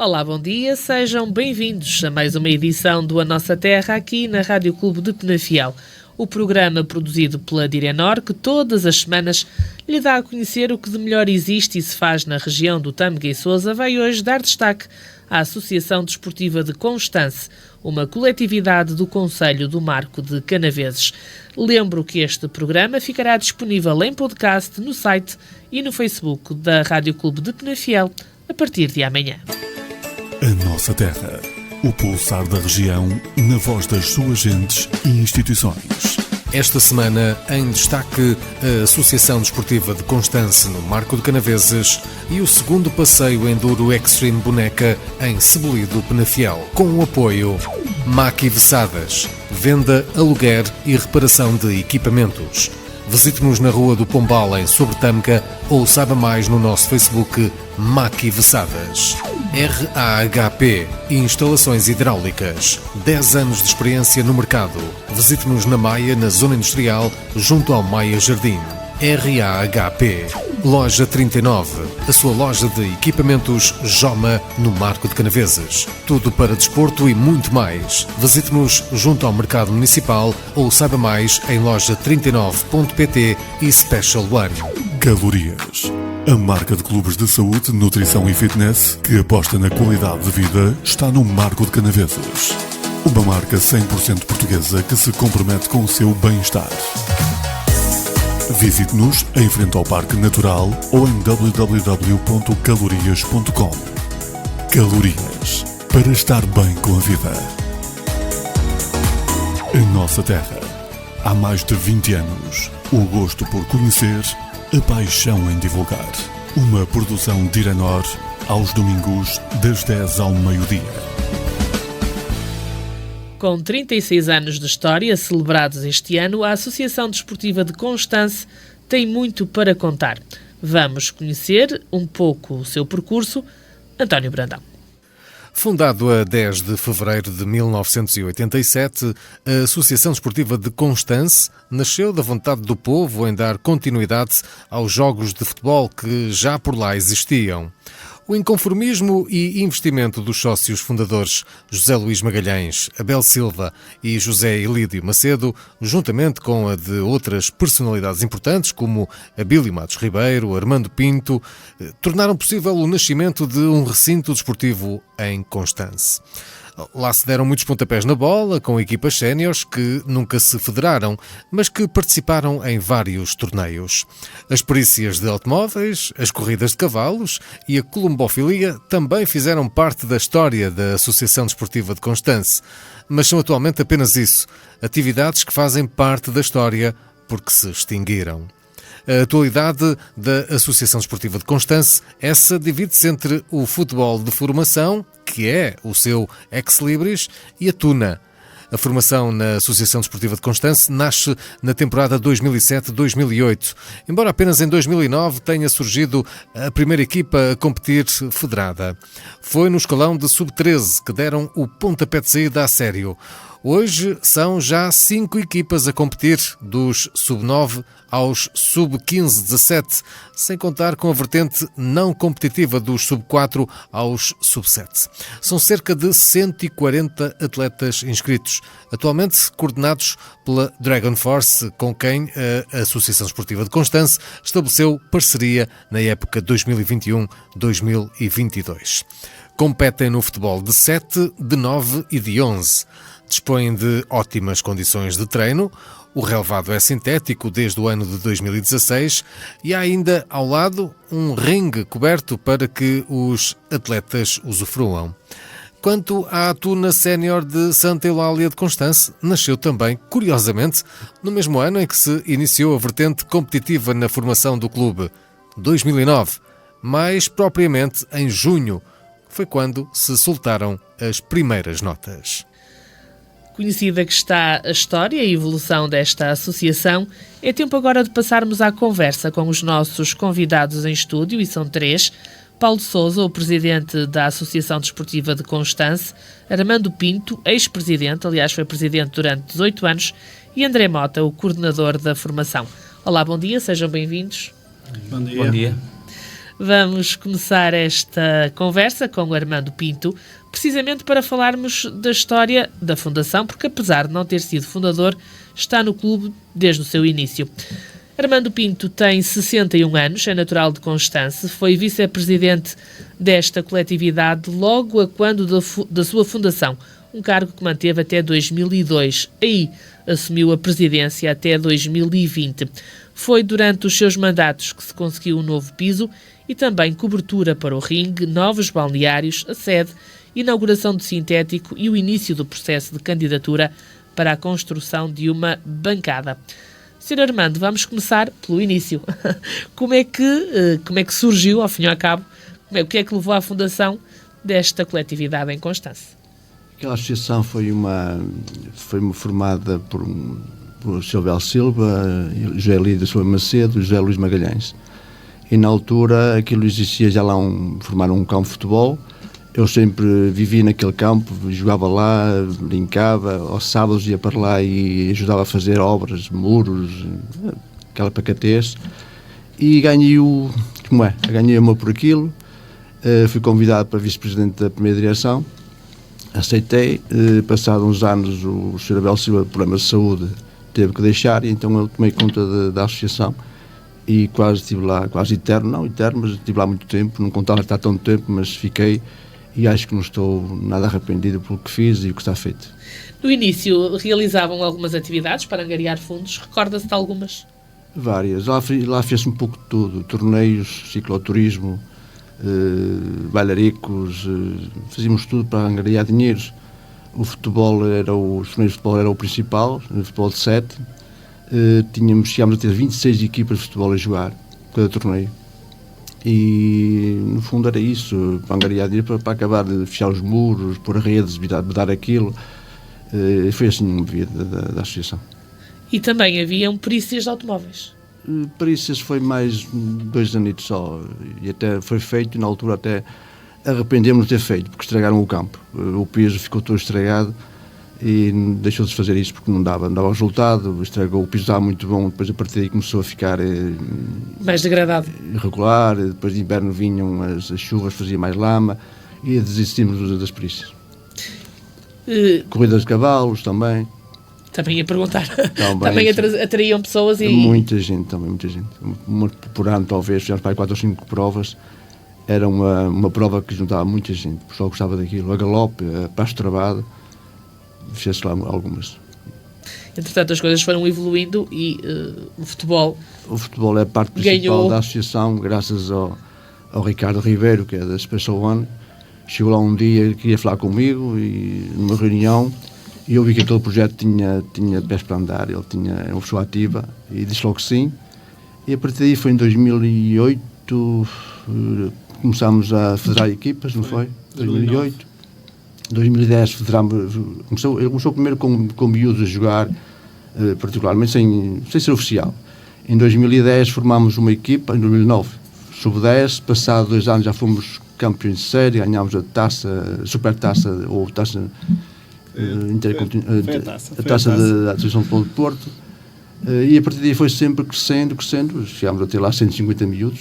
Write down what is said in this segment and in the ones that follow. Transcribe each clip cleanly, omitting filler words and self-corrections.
Olá, bom dia, sejam bem-vindos a mais uma edição do A Nossa Terra aqui na Rádio Clube de Penafiel. O programa produzido pela Direnor, que todas as semanas lhe dá a conhecer o que de melhor existe e se faz na região do Tâmega e Sousa, vai hoje dar destaque à Associação Desportiva de Constance, uma coletividade do Concelho do Marco de Canaveses. Lembro que este programa ficará disponível em podcast no site e no Facebook da Rádio Clube de Penafiel a partir de amanhã. A Nossa Terra, o pulsar da região, na voz das suas gentes e instituições. Esta semana, em destaque, a Associação Desportiva de Constance, no Marco de Canaveses, e o segundo passeio Enduro Extreme Boneca, em Sebolido, Penafiel, com o apoio Maqui Vessadas, venda, aluguer e reparação de equipamentos. Visite-nos na Rua do Pombal, em Sobretâmega, ou saiba mais no nosso Facebook Maqui Vessadas. RAHP, instalações hidráulicas, 10 anos de experiência no mercado. Visite-nos na Maia, na Zona Industrial, junto ao Maia Jardim. RAHP, Loja 39, a sua loja de equipamentos Joma, no Marco de Canaveses. Tudo para desporto e muito mais. Visite-nos junto ao Mercado Municipal ou saiba mais em loja39.pt e Special One. Calorias, a marca de clubes de saúde, nutrição e fitness que aposta na qualidade de vida, está no Marco de Canaveses. Uma marca 100% portuguesa que se compromete com o seu bem-estar. Visite-nos em frente ao Parque Natural ou em www.calorias.com. Calorias, para estar bem com a vida. A Nossa Terra, há mais de 20 anos, o gosto por conhecer, a paixão em divulgar. Uma produção Direnor, aos domingos, das 10 ao meio-dia. Com 36 anos de história celebrados este ano, a Associação Desportiva de Constance tem muito para contar. Vamos conhecer um pouco o seu percurso. António Brandão. Fundado a 10 de fevereiro de 1987, a Associação Desportiva de Constance nasceu da vontade do povo em dar continuidade aos jogos de futebol que já por lá existiam. O inconformismo e investimento dos sócios fundadores José Luís Magalhães, Abel Silva e José Elídio Macedo, juntamente com a de outras personalidades importantes como Abílio Matos Ribeiro, Armando Pinto, tornaram possível o nascimento de um recinto desportivo em Constance. Lá se deram muitos pontapés na bola, com equipas séniores que nunca se federaram, mas que participaram em vários torneios. As perícias de automóveis, as corridas de cavalos e a columbofilia também fizeram parte da história da Associação Desportiva de Constance, mas são atualmente apenas isso, atividades que fazem parte da história porque se extinguiram. A atualidade da Associação Desportiva de Constance, essa divide-se entre o futebol de formação, que é o seu ex-libris, e a tuna. A formação na Associação Desportiva de Constance nasce na temporada 2007-2008, embora apenas em 2009 tenha surgido a primeira equipa a competir federada. Foi no escalão de sub-13 que deram o pontapé de saída a sério. Hoje são já 5 equipas a competir, dos sub-9 aos sub-15-17, sem contar com a vertente não competitiva dos sub-4 aos sub-7. São cerca de 140 atletas inscritos, atualmente coordenados pela Dragon Force, com quem a Associação Desportiva de Constance estabeleceu parceria na época 2021-2022. Competem no futebol de 7, de 9 e de 11. Dispõem de ótimas condições de treino, o relvado é sintético desde o ano de 2016 e há ainda ao lado um ringue coberto para que os atletas usufruam. Quanto à Tuna Sénior de Santa Eulália de Constance, nasceu também, curiosamente, no mesmo ano em que se iniciou a vertente competitiva na formação do clube, 2009, mais propriamente em junho, foi quando se soltaram as primeiras notas. Conhecida que está a história e a evolução desta associação, é tempo agora de passarmos à conversa com os nossos convidados em estúdio, e são 3. Paulo Sousa, o presidente da Associação Desportiva de Constance, Armando Pinto, ex-presidente, aliás foi presidente durante 18 anos, e André Mota, o coordenador da formação. Olá, bom dia, sejam bem-vindos. Bom dia. Bom dia. Vamos começar esta conversa com o Armando Pinto, precisamente para falarmos da história da Fundação, porque apesar de não ter sido fundador, está no clube desde o seu início. Armando Pinto tem 61 anos, é natural de Constance, foi vice-presidente desta coletividade logo a quando da sua fundação, um cargo que manteve até 2002. Aí assumiu a presidência até 2020. Foi durante os seus mandatos que se conseguiu um novo piso e também cobertura para o ringue, novos balneários, a sede, inauguração do sintético e o início do processo de candidatura para a construção de uma bancada. Sr. Armando, vamos começar pelo início. Como é que surgiu, ao fim e ao cabo, o que é que levou à fundação desta coletividade em Constance? Aquela associação foi formada por Silvério Silva, José Lídio Silva Macedo e José Luís Magalhães. E na altura aquilo existia já lá, formaram um campo de futebol. Eu sempre vivia naquele campo, jogava lá, brincava, aos sábados ia para lá e ajudava a fazer obras, muros, aquela pacatez. E ganhei amor por aquilo. Fui convidado para vice-presidente da primeira direção. Aceitei. Passados uns anos o Sr. Abel Silva, por problemas de saúde, teve que deixar, e então eu tomei conta da associação e quase estive lá, quase eterno, mas estive lá muito tempo, não contava estar tanto tempo, mas fiquei e acho que não estou nada arrependido pelo que fiz e o que está feito. No início realizavam algumas atividades para angariar fundos, recorda-se de algumas? Várias, lá fez um pouco de tudo, torneios, cicloturismo, bailaricos, fazíamos tudo para angariar dinheiros. Os torneios de futebol era o principal, o futebol de 7. Chegámos a ter 26 equipas de futebol a jogar, cada torneio. E no fundo era isso, para angariar dinheiro, para acabar de fechar os muros, pôr redes, dar aquilo. Foi assim uma vida da associação. E também haviam perícias de automóveis? Perícias foi mais 2 anos só, e até foi feito, na altura até arrependemos de ter feito, porque estragaram o campo. O piso ficou todo estragado e deixou de fazer isso porque não dava resultado, estragou, o piso estava muito bom, depois a partir daí começou a ficar mais degradado, irregular, depois de inverno vinham as chuvas, fazia mais lama e desistimos das perícias. Corridas de cavalos também. Também ia perguntar. Também atraíam pessoas e... Muita gente. Uma por ano talvez, fizemos para 4 ou 5 provas. Era uma prova que juntava muita gente, o pessoal gostava daquilo, a galope, a pasto travado, fez-se lá algumas. Entretanto, as coisas foram evoluindo e o futebol... O futebol é a parte principal da associação, graças ao Ricardo Ribeiro, que é da Special One. Chegou lá um dia, queria falar comigo, e numa reunião, e eu vi que aquele projeto tinha pés para andar, ele era uma pessoa ativa, e disse logo que sim. E a partir daí foi em 2008... começámos a federar equipas, não foi? 2008. 2010 federámos. Ele começou primeiro com miúdos a jogar, particularmente sem ser oficial. Em 2010 formámos uma equipa, em 2009, sub-10. Passados 2 anos já fomos campeões de série, ganhámos a taça, super-taça, ou taça, a taça da Associação de Futebol de Porto. E a partir daí foi sempre crescendo. Chegámos a ter lá 150 miúdos.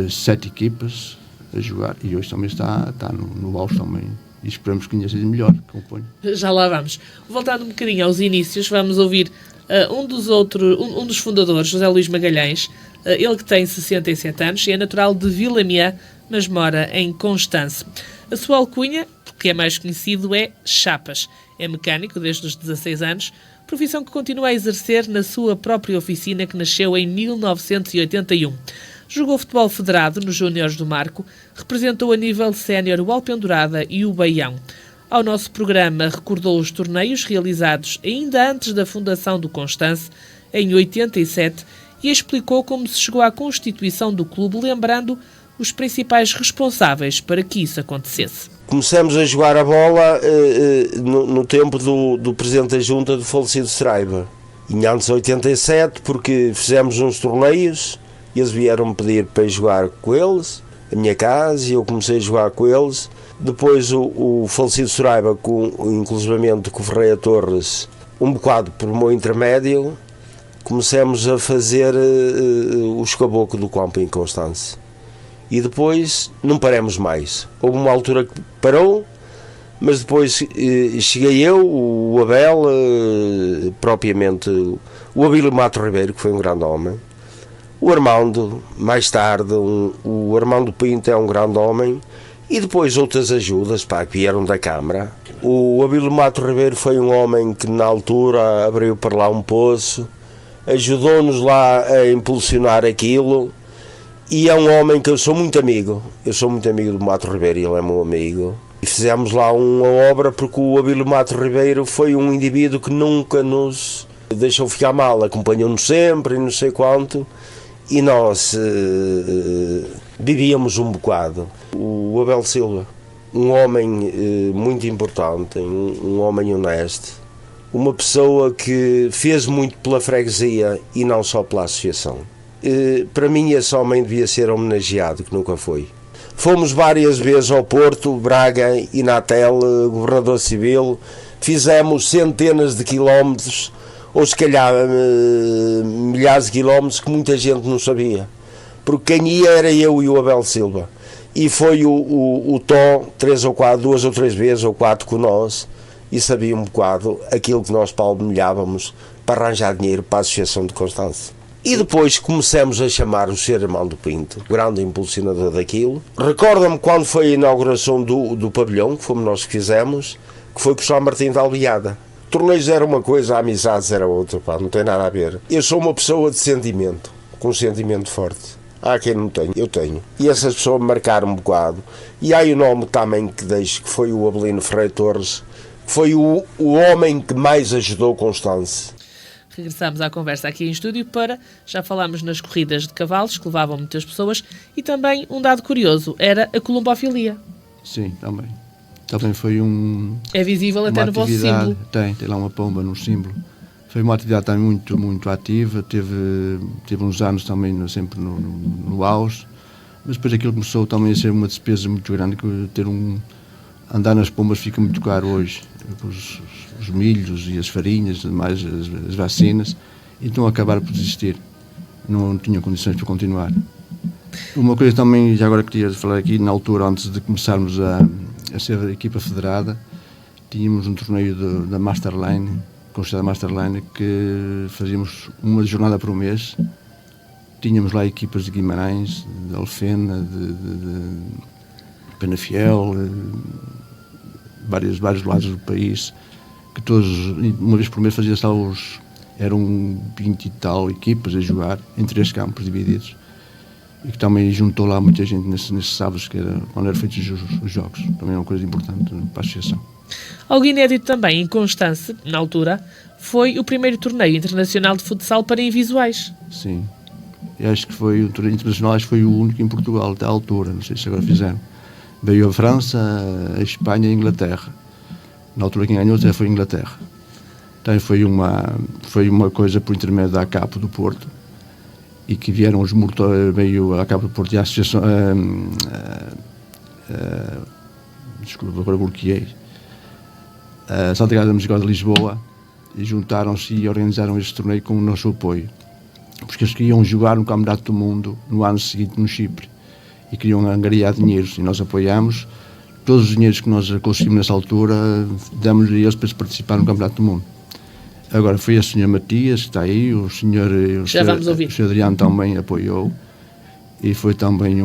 7 equipas a jogar, e hoje também está no auge também, e esperamos que ainda seja melhor, componho. Já lá vamos. Voltando um bocadinho aos inícios, vamos ouvir um dos fundadores, José Luís Magalhães, ele que tem 67 anos e é natural de Vilamiã, mas mora em Constance. A sua alcunha, que é mais conhecido, é Chapas. É mecânico desde os 16 anos, profissão que continua a exercer na sua própria oficina, que nasceu em 1981. Jogou futebol federado nos Júniores do Marco, representou a nível sénior o Alpendurada e o Baião. Ao nosso programa recordou os torneios realizados ainda antes da fundação do Constance, em 87, e explicou como se chegou à constituição do clube, lembrando os principais responsáveis para que isso acontecesse. Começamos a jogar a bola no tempo do Presidente da Junta, do falecido Saraiva. Em anos 87, porque fizemos uns torneios, e eles vieram-me pedir para jogar com eles, a minha casa, e eu comecei a jogar com eles. Depois o falecido Saraiva, inclusivamente com o Ferreira Torres, um bocado por meu intermédio, começamos a fazer os caboclos do campo em Constance. E depois não paramos mais. Houve uma altura que parou, mas depois cheguei eu, o Abel, propriamente o Abílio Mato Ribeiro, que foi um grande homem, o Armando, mais tarde, o Armando Pinto é um grande homem, e depois outras ajudas que vieram da Câmara. O Abílio Mato Ribeiro foi um homem que na altura abriu para lá um poço, ajudou-nos lá a impulsionar aquilo, e é um homem que eu sou muito amigo do Mato Ribeiro, ele é meu amigo. E fizemos lá uma obra porque o Abílio Mato Ribeiro foi um indivíduo que nunca nos deixou ficar mal, acompanhou-nos sempre e não sei quanto, e nós vivíamos um bocado. O Abel Silva, um homem muito importante, um homem honesto, uma pessoa que fez muito pela freguesia e não só pela associação. Para mim esse homem devia ser homenageado, que nunca foi. Fomos várias vezes ao Porto, Braga e Natel, governador civil, fizemos centenas de quilómetros, ou se calhar milhares de quilómetros que muita gente não sabia, porque quem ia era eu e o Abel Silva, e foi o Tom 2 ou 3 vezes ou 4 com nós, e sabia um bocado aquilo que nós palmilhávamos para arranjar dinheiro para a Associação de Constância. E depois começamos a chamar o Sr. Armando Pinto, grande impulsionador daquilo. Recorda-me quando foi a inauguração do pavilhão, que fomos nós que fizemos, que foi com o São Martim de Albiada. Torneios era uma coisa, amizades era outra, não tem nada a ver. Eu sou uma pessoa de sentimento, com um sentimento forte. Há quem não tenha, eu tenho. E essas pessoas me marcaram um bocado. E há o nome também que deixo, que foi o Abelino Freire Torres, que foi o homem que mais ajudou Constância. Regressamos à conversa aqui em estúdio já falámos nas corridas de cavalos, que levavam muitas pessoas, e também um dado curioso, era a columbofilia. Sim, também. Também foi É visível até no vosso símbolo. Tem lá uma pomba no símbolo. Foi uma atividade também muito, muito ativa, teve uns anos também sempre no auge, mas depois aquilo começou também a ser uma despesa muito grande, que andar nas pombas fica muito caro hoje. Os milhos e as farinhas, mais as vacinas, então acabaram por desistir. Não tinham condições para continuar. Uma coisa também, já agora queria falar aqui, na altura, antes de começarmos a ser a equipa federada, tínhamos um torneio da Masterline, Conselho da Masterline, que fazíamos uma jornada por mês. Tínhamos lá equipas de Guimarães, de Alfena, de Penafiel, vários lados do país, que todos, uma vez por mês, fazia-se lá eram 20 e tal equipas a jogar em 3 campos divididos, e que também juntou lá muita gente nesses sábados, quando eram feitos os jogos. Também é uma coisa importante para a associação. Algo inédito também em Constância, na altura, foi o primeiro torneio internacional de futsal para invisuais. Sim, eu acho que foi o torneio internacional, acho que foi o único em Portugal até à altura, não sei se agora fizeram. Veio a França, a Espanha e a Inglaterra. Na altura quem ganhou até foi a Inglaterra. Então foi uma coisa por intermédio da ACAP do Porto, e que vieram os mortores, veio a ACAP do Porto e a Associação... desculpa, agora bloqueei. A Santa Casa Musical de Lisboa, e juntaram-se e organizaram este torneio com o nosso apoio. Porque eles queriam jogar no Campeonato do Mundo no ano seguinte no Chipre, e queriam angariar dinheiros, e nós apoiámos. Todos os dinheiros que nós conseguimos nessa altura, demos a eles para eles participar no Campeonato do Mundo. Agora foi a Sra. Matias, que está aí, o Sr. Adriano também apoiou, e foi também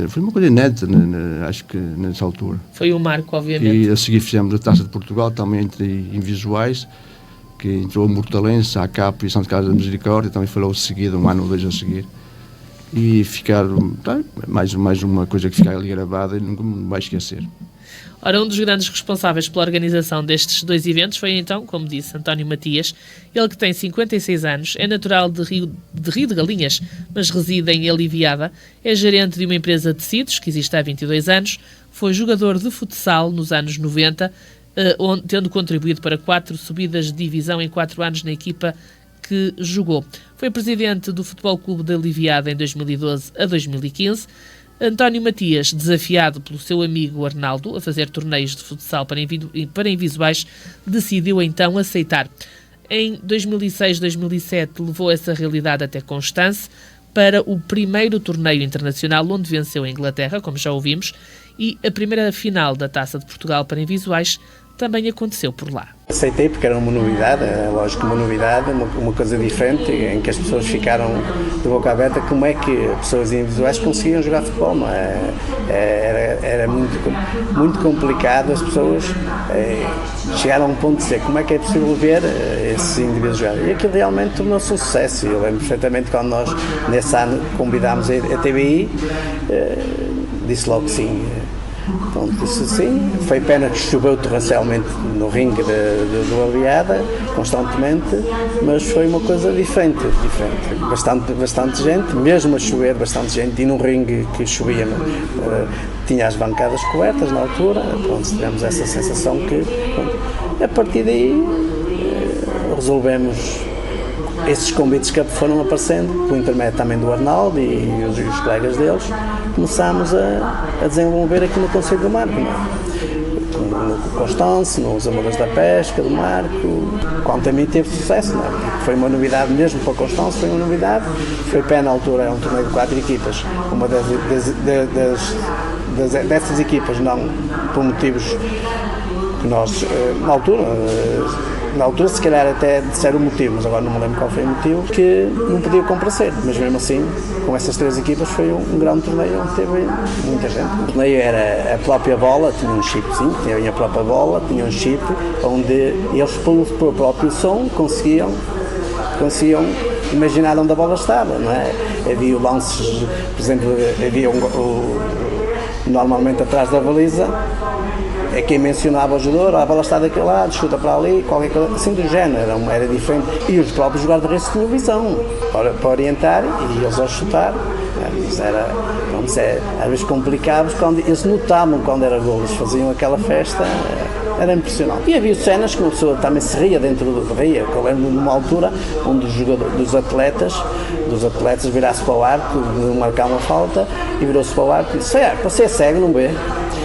foi uma coisa inédita, acho que nessa altura. Foi um marco, obviamente. E a seguir fizemos a Taça de Portugal, também em visuais, que entrou a Mortalense, a ACAP e a Santa Casa da Misericórdia, também foi logo seguido, um ano ou 2 a seguir. E ficaram, mais uma coisa que fica ali gravada e nunca me vai esquecer. Ora, um dos grandes responsáveis pela organização destes 2 eventos foi então, como disse, António Matias. Ele, que tem 56 anos, é natural de Rio de Galinhas, mas reside em Aliviada, é gerente de uma empresa de tecidos, que existe há 22 anos, foi jogador de futsal nos anos 90, tendo contribuído para 4 subidas de divisão em 4 anos na equipa que jogou. Foi presidente do Futebol Clube de Aliviada em 2012 a 2015. António Matias, desafiado pelo seu amigo Arnaldo a fazer torneios de futsal para invisuais, decidiu então aceitar. Em 2006-2007 levou essa realidade até Constância, para o primeiro torneio internacional onde venceu a Inglaterra, como já ouvimos, e a primeira final da Taça de Portugal para invisuais também aconteceu por lá. Aceitei porque era uma novidade, é lógico, uma novidade, uma coisa diferente, em que as pessoas ficaram de boca aberta, como é que pessoas invisuais conseguiam jogar futebol, não é? Era muito complicado, as pessoas chegaram a um ponto de dizer como é que é possível ver esses indivíduos jogar. E aquilo realmente tornou-se um sucesso. Eu lembro perfeitamente quando nós, nesse ano, convidámos a TVI, disse logo que sim. Pronto, disse sim. Foi pena que choveu torrencialmente no ringue do Aliada, constantemente, mas foi uma coisa diferente. Bastante gente, mesmo a chover, bastante gente, e num ringue que chovia, tinha as bancadas cobertas na altura. Pronto, tivemos essa sensação que, pronto, a partir daí, resolvemos esses convites que foram aparecendo, por intermédio também do Arnaldo e os colegas deles, começámos a desenvolver aqui no Conselho do Marco, no Constance, nos Amadores da Pesca, do Marco. Quanto a mim teve sucesso, não é? Porque foi uma novidade mesmo para Constance, foi uma novidade. Foi pé na altura, era um torneio de 4 equipas. Uma dessas equipas, não por motivos que nós, na altura, se calhar até disseram o motivo, mas agora não me lembro qual foi o motivo, que não podia comparecer. Mas mesmo assim, com essas 3 equipas, foi um grande torneio onde teve muita gente. O torneio era a própria bola, tinha um chipzinho, tinha a própria bola, tinha um chip, onde eles, pelo próprio som, conseguiam imaginar onde a bola estava, não é? Havia lances, por exemplo, havia normalmente atrás da baliza, é quem mencionava o jogador, a bola está daquele lado, chuta para ali, qualquer coisa assim do género, era diferente. E os próprios jogadores tinham visão para orientar e eles ao chutar. Às vezes complicados, quando eles notavam quando era gol, eles faziam aquela festa, era impressionante. E havia cenas que uma pessoa também se ria dentro do ria, que eu lembro de uma altura onde dos atletas virasse para o arco, de marcar uma falta, e virou-se para o arco e disse: você é cego, não vê?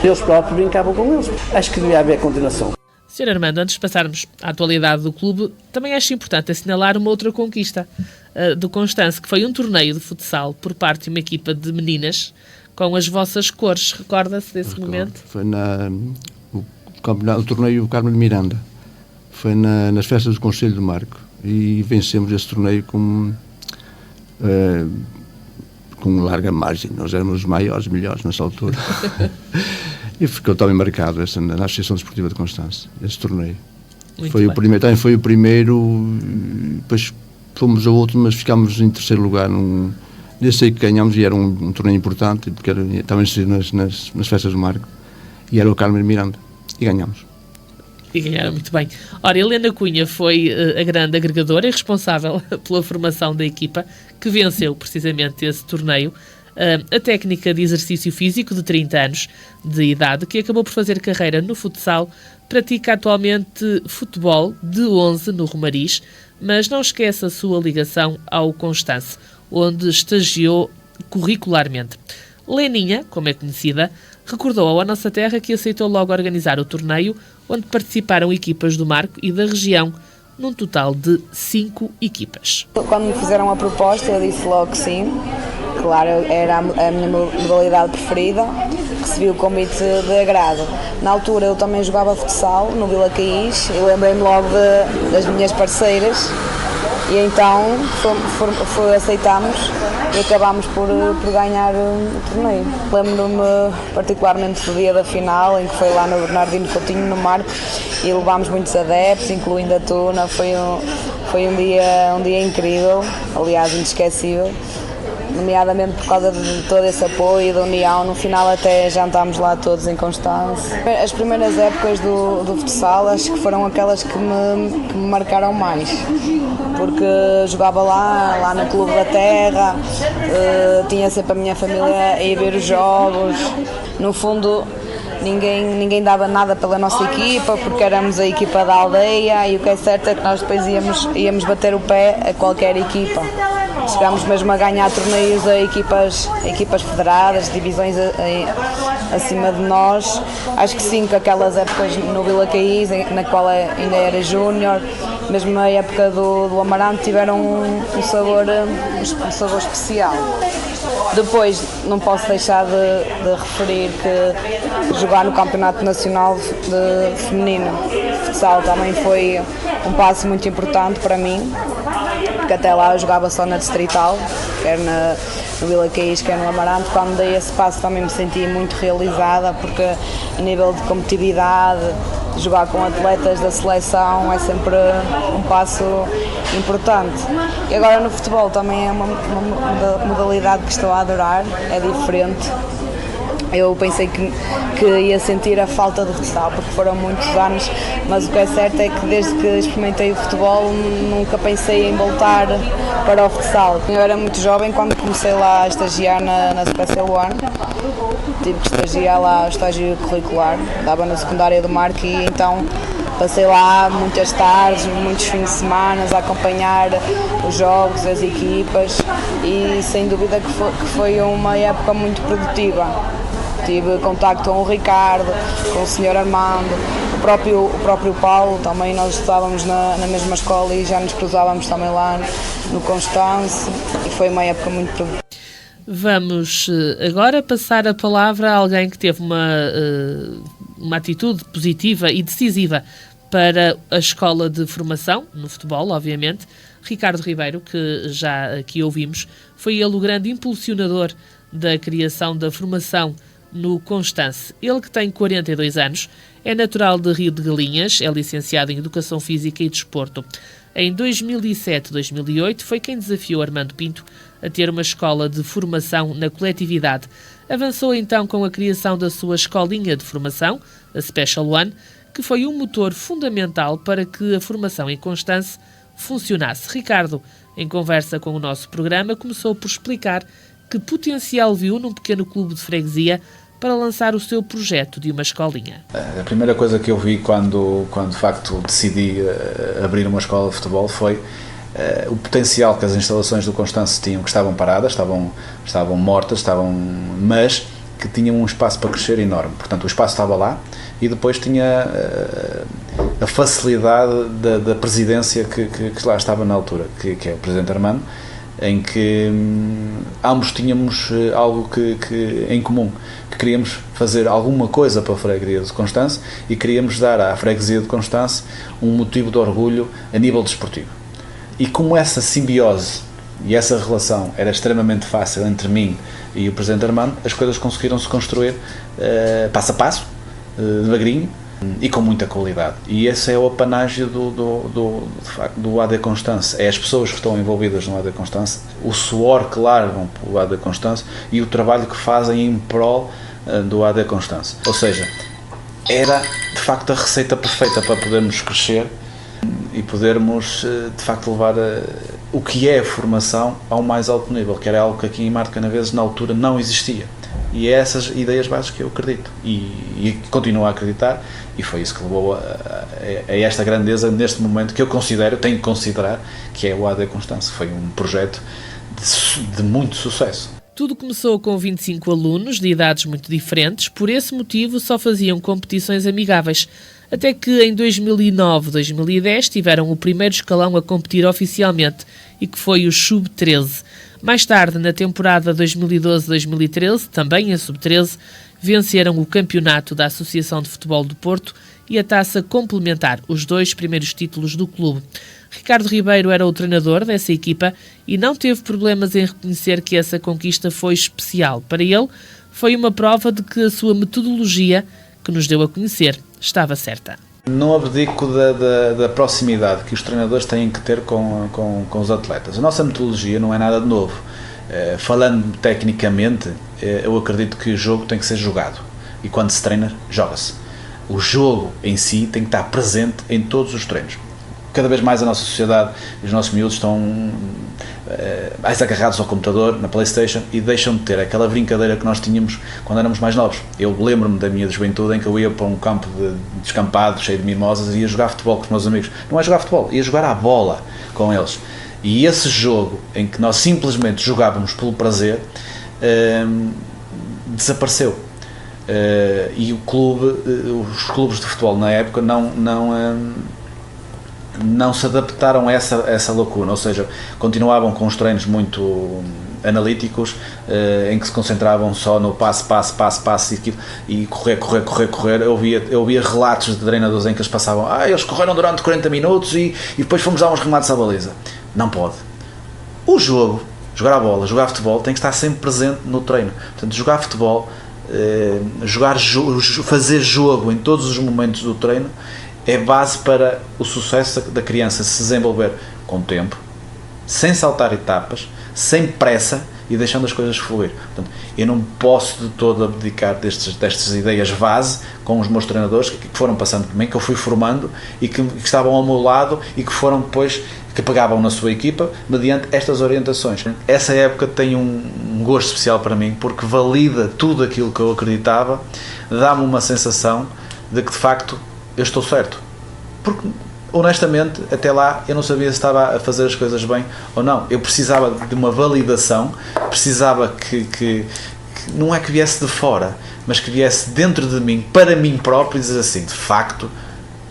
Eles próprios brincavam com eles. Acho que devia haver continuação. Sr. Armando, antes de passarmos à atualidade do clube, também acho importante assinalar uma outra conquista do Constance, que foi um torneio de futsal por parte de uma equipa de meninas com as vossas cores. Recorda-se desse momento? Foi o torneio Carmo de Miranda. Foi nas festas do Conselho do Marco. E vencemos esse torneio com larga margem. Nós éramos os maiores, melhores nessa altura. E ficou também marcado na Associação Desportiva de Constance, esse torneio. Também foi o primeiro, depois fomos ao outro, mas ficámos em terceiro lugar. Nesse aí que ganhámos, e era um torneio importante, porque estava nas festas do Marco, e era o Carmo de Miranda, e ganhámos. E ganharam muito bem. Ora, Helena Cunha foi a grande agregadora e responsável pela formação da equipa que venceu precisamente esse torneio. A técnica de exercício físico de 30 anos de idade, que acabou por fazer carreira no futsal, pratica atualmente futebol de 11 no Romariz, mas não esquece a sua ligação ao Constance, onde estagiou curricularmente. Leninha, como é conhecida, recordou à Nossa Terra que aceitou logo organizar o torneio, onde participaram equipas do Marco e da região, num total de 5 equipas. Quando me fizeram a proposta, eu disse logo que sim. Claro, era a minha modalidade preferida, recebi o convite de agrado. Na altura eu também jogava futsal no Vila Caís, eu lembrei-me logo das minhas parceiras e então aceitámos e acabámos por ganhar o torneio. Lembro-me particularmente do dia da final, em que foi lá no Bernardino Coutinho, no Marco, e levámos muitos adeptos, incluindo a Tuna. Foi um dia incrível, aliás inesquecível, nomeadamente por causa de todo esse apoio e da união. No final até jantámos lá todos em Constance. As primeiras épocas do futsal acho que foram aquelas que me marcaram mais, porque jogava lá no Clube da Terra, tinha sempre a minha família a ir ver os jogos. No fundo, ninguém dava nada pela nossa equipa, porque éramos a equipa da aldeia, e o que é certo é que nós depois íamos bater o pé a qualquer equipa. chegámos mesmo a ganhar torneios a equipas federadas, divisões acima de nós. Acho que sim, que aquelas épocas no Vila Caís, na qual ainda era júnior, mesmo a época do Amarante, tiveram um sabor especial. Depois, não posso deixar de referir que jogar no Campeonato Nacional de Feminino de Futsal também foi um passo muito importante para mim, porque até lá eu jogava só na Distrital, quer no Vila Caís, quer no Amarante. Quando dei esse passo também me senti muito realizada, porque a nível de competitividade, jogar com atletas da seleção é sempre um passo importante. E agora no futebol também é uma modalidade que estou a adorar, é diferente. Eu pensei que ia sentir a falta do futsal, porque foram muitos anos, mas o que é certo é que desde que experimentei o futebol nunca pensei em voltar para o futsal. Eu era muito jovem quando comecei lá a estagiar na Special One. Tive que estagiar lá o estágio curricular, dava na secundária do Marco, e então passei lá muitas tardes, muitos fins de semana a acompanhar os jogos, as equipas, e sem dúvida que foi uma época muito produtiva. Tive contacto com o Ricardo, com o Sr. Armando, o próprio Paulo, também nós estudávamos na mesma escola e já nos cruzávamos também lá no Constance, e foi uma época muito produtiva. Vamos agora passar a palavra a alguém que teve uma atitude positiva e decisiva para a escola de formação, no futebol, obviamente. Ricardo Ribeiro, que já aqui ouvimos, foi ele o grande impulsionador da criação da formação no Constance. Ele, que tem 42 anos, é natural de Rio de Galinhas, é licenciado em Educação Física e Desporto. Em 2007-2008 foi quem desafiou Armando Pinto a ter uma escola de formação na coletividade. Avançou então com a criação da sua escolinha de formação, a Special One, que foi um motor fundamental para que a formação em Constance funcionasse. Ricardo, em conversa com o nosso programa, começou por explicar que potencial viu num pequeno clube de freguesia para lançar o seu projeto de uma escolinha. A primeira coisa que eu vi quando de facto decidi abrir uma escola de futebol foi o potencial que as instalações do Constance tinham, que estavam paradas, estavam mortas, mas que tinham um espaço para crescer enorme. Portanto, o espaço estava lá, e depois tinha a facilidade da presidência que lá estava na altura, que é o Presidente Armando, em que ambos tínhamos algo que em comum, que queríamos fazer alguma coisa para a freguesia de Constance e queríamos dar à freguesia de Constance um motivo de orgulho a nível desportivo. E como essa simbiose e essa relação era extremamente fácil entre mim e o Presidente Armando, as coisas conseguiram-se construir passo a passo, devagarinho, e com muita qualidade. E esse é o apanágio do AD Constance. É as pessoas que estão envolvidas no AD Constance, o suor que largam para o AD Constance e o trabalho que fazem em prol do AD Constance. Ou seja, era de facto a receita perfeita para podermos crescer e podermos de facto levar o que é a formação ao mais alto nível, que era algo que aqui em Marte Canaveses na altura não existia. E é essas ideias básicas que eu acredito e continuo a acreditar, e foi isso que levou a esta grandeza neste momento, que eu tenho que considerar que é o AD Constance. Foi um projeto de muito sucesso. Tudo começou com 25 alunos de idades muito diferentes, por esse motivo só faziam competições amigáveis, até que em 2009-2010 tiveram o primeiro escalão a competir oficialmente, e que foi o Sub-13. Mais tarde, na temporada 2012-2013, também em Sub-13, venceram o campeonato da Associação de Futebol do Porto e a taça complementar, os 2 primeiros títulos do clube. Ricardo Ribeiro era o treinador dessa equipa e não teve problemas em reconhecer que essa conquista foi especial. Para ele, foi uma prova de que a sua metodologia, que nos deu a conhecer, estava certa. Não abdico da proximidade que os treinadores têm que ter com os atletas. A nossa metodologia não é nada de novo. Falando tecnicamente, eu acredito que o jogo tem que ser jogado. E quando se treina, joga-se. O jogo em si tem que estar presente em todos os treinos. Cada vez mais a nossa sociedade e os nossos miúdos estão mais agarrados ao computador, na PlayStation, e deixam de ter aquela brincadeira que nós tínhamos quando éramos mais novos. Eu lembro-me da minha juventude em que eu ia para um campo descampado, cheio de mimosas, e ia jogar futebol com os meus amigos. Não é jogar futebol, ia jogar à bola com eles. E esse jogo em que nós simplesmente jogávamos pelo prazer desapareceu. E os clubes de futebol na época não se adaptaram a essa lacuna, ou seja, continuavam com os treinos muito analíticos, em que se concentravam só no passe e correr. Eu via relatos de treinadores em que eles passavam, eles correram durante 40 minutos e depois fomos dar uns remates à baliza. Não pode. O jogo, jogar a bola, jogar futebol, tem que estar sempre presente no treino. Portanto, jogar futebol, fazer jogo em todos os momentos do treino é base para o sucesso da criança se desenvolver com tempo, sem saltar etapas, sem pressa e deixando as coisas fluir. Portanto, eu não posso de todo abdicar destas ideias base com os meus treinadores que foram passando por mim, que eu fui formando e que estavam ao meu lado e que foram depois, que pegavam na sua equipa mediante estas orientações. Essa época tem um gosto especial para mim, porque valida tudo aquilo que eu acreditava, dá-me uma sensação de que de facto eu estou certo, porque honestamente até lá eu não sabia se estava a fazer as coisas bem ou não. Eu precisava de uma validação, precisava que não é que viesse de fora, mas que viesse dentro de mim, para mim próprio, e dizer assim, de facto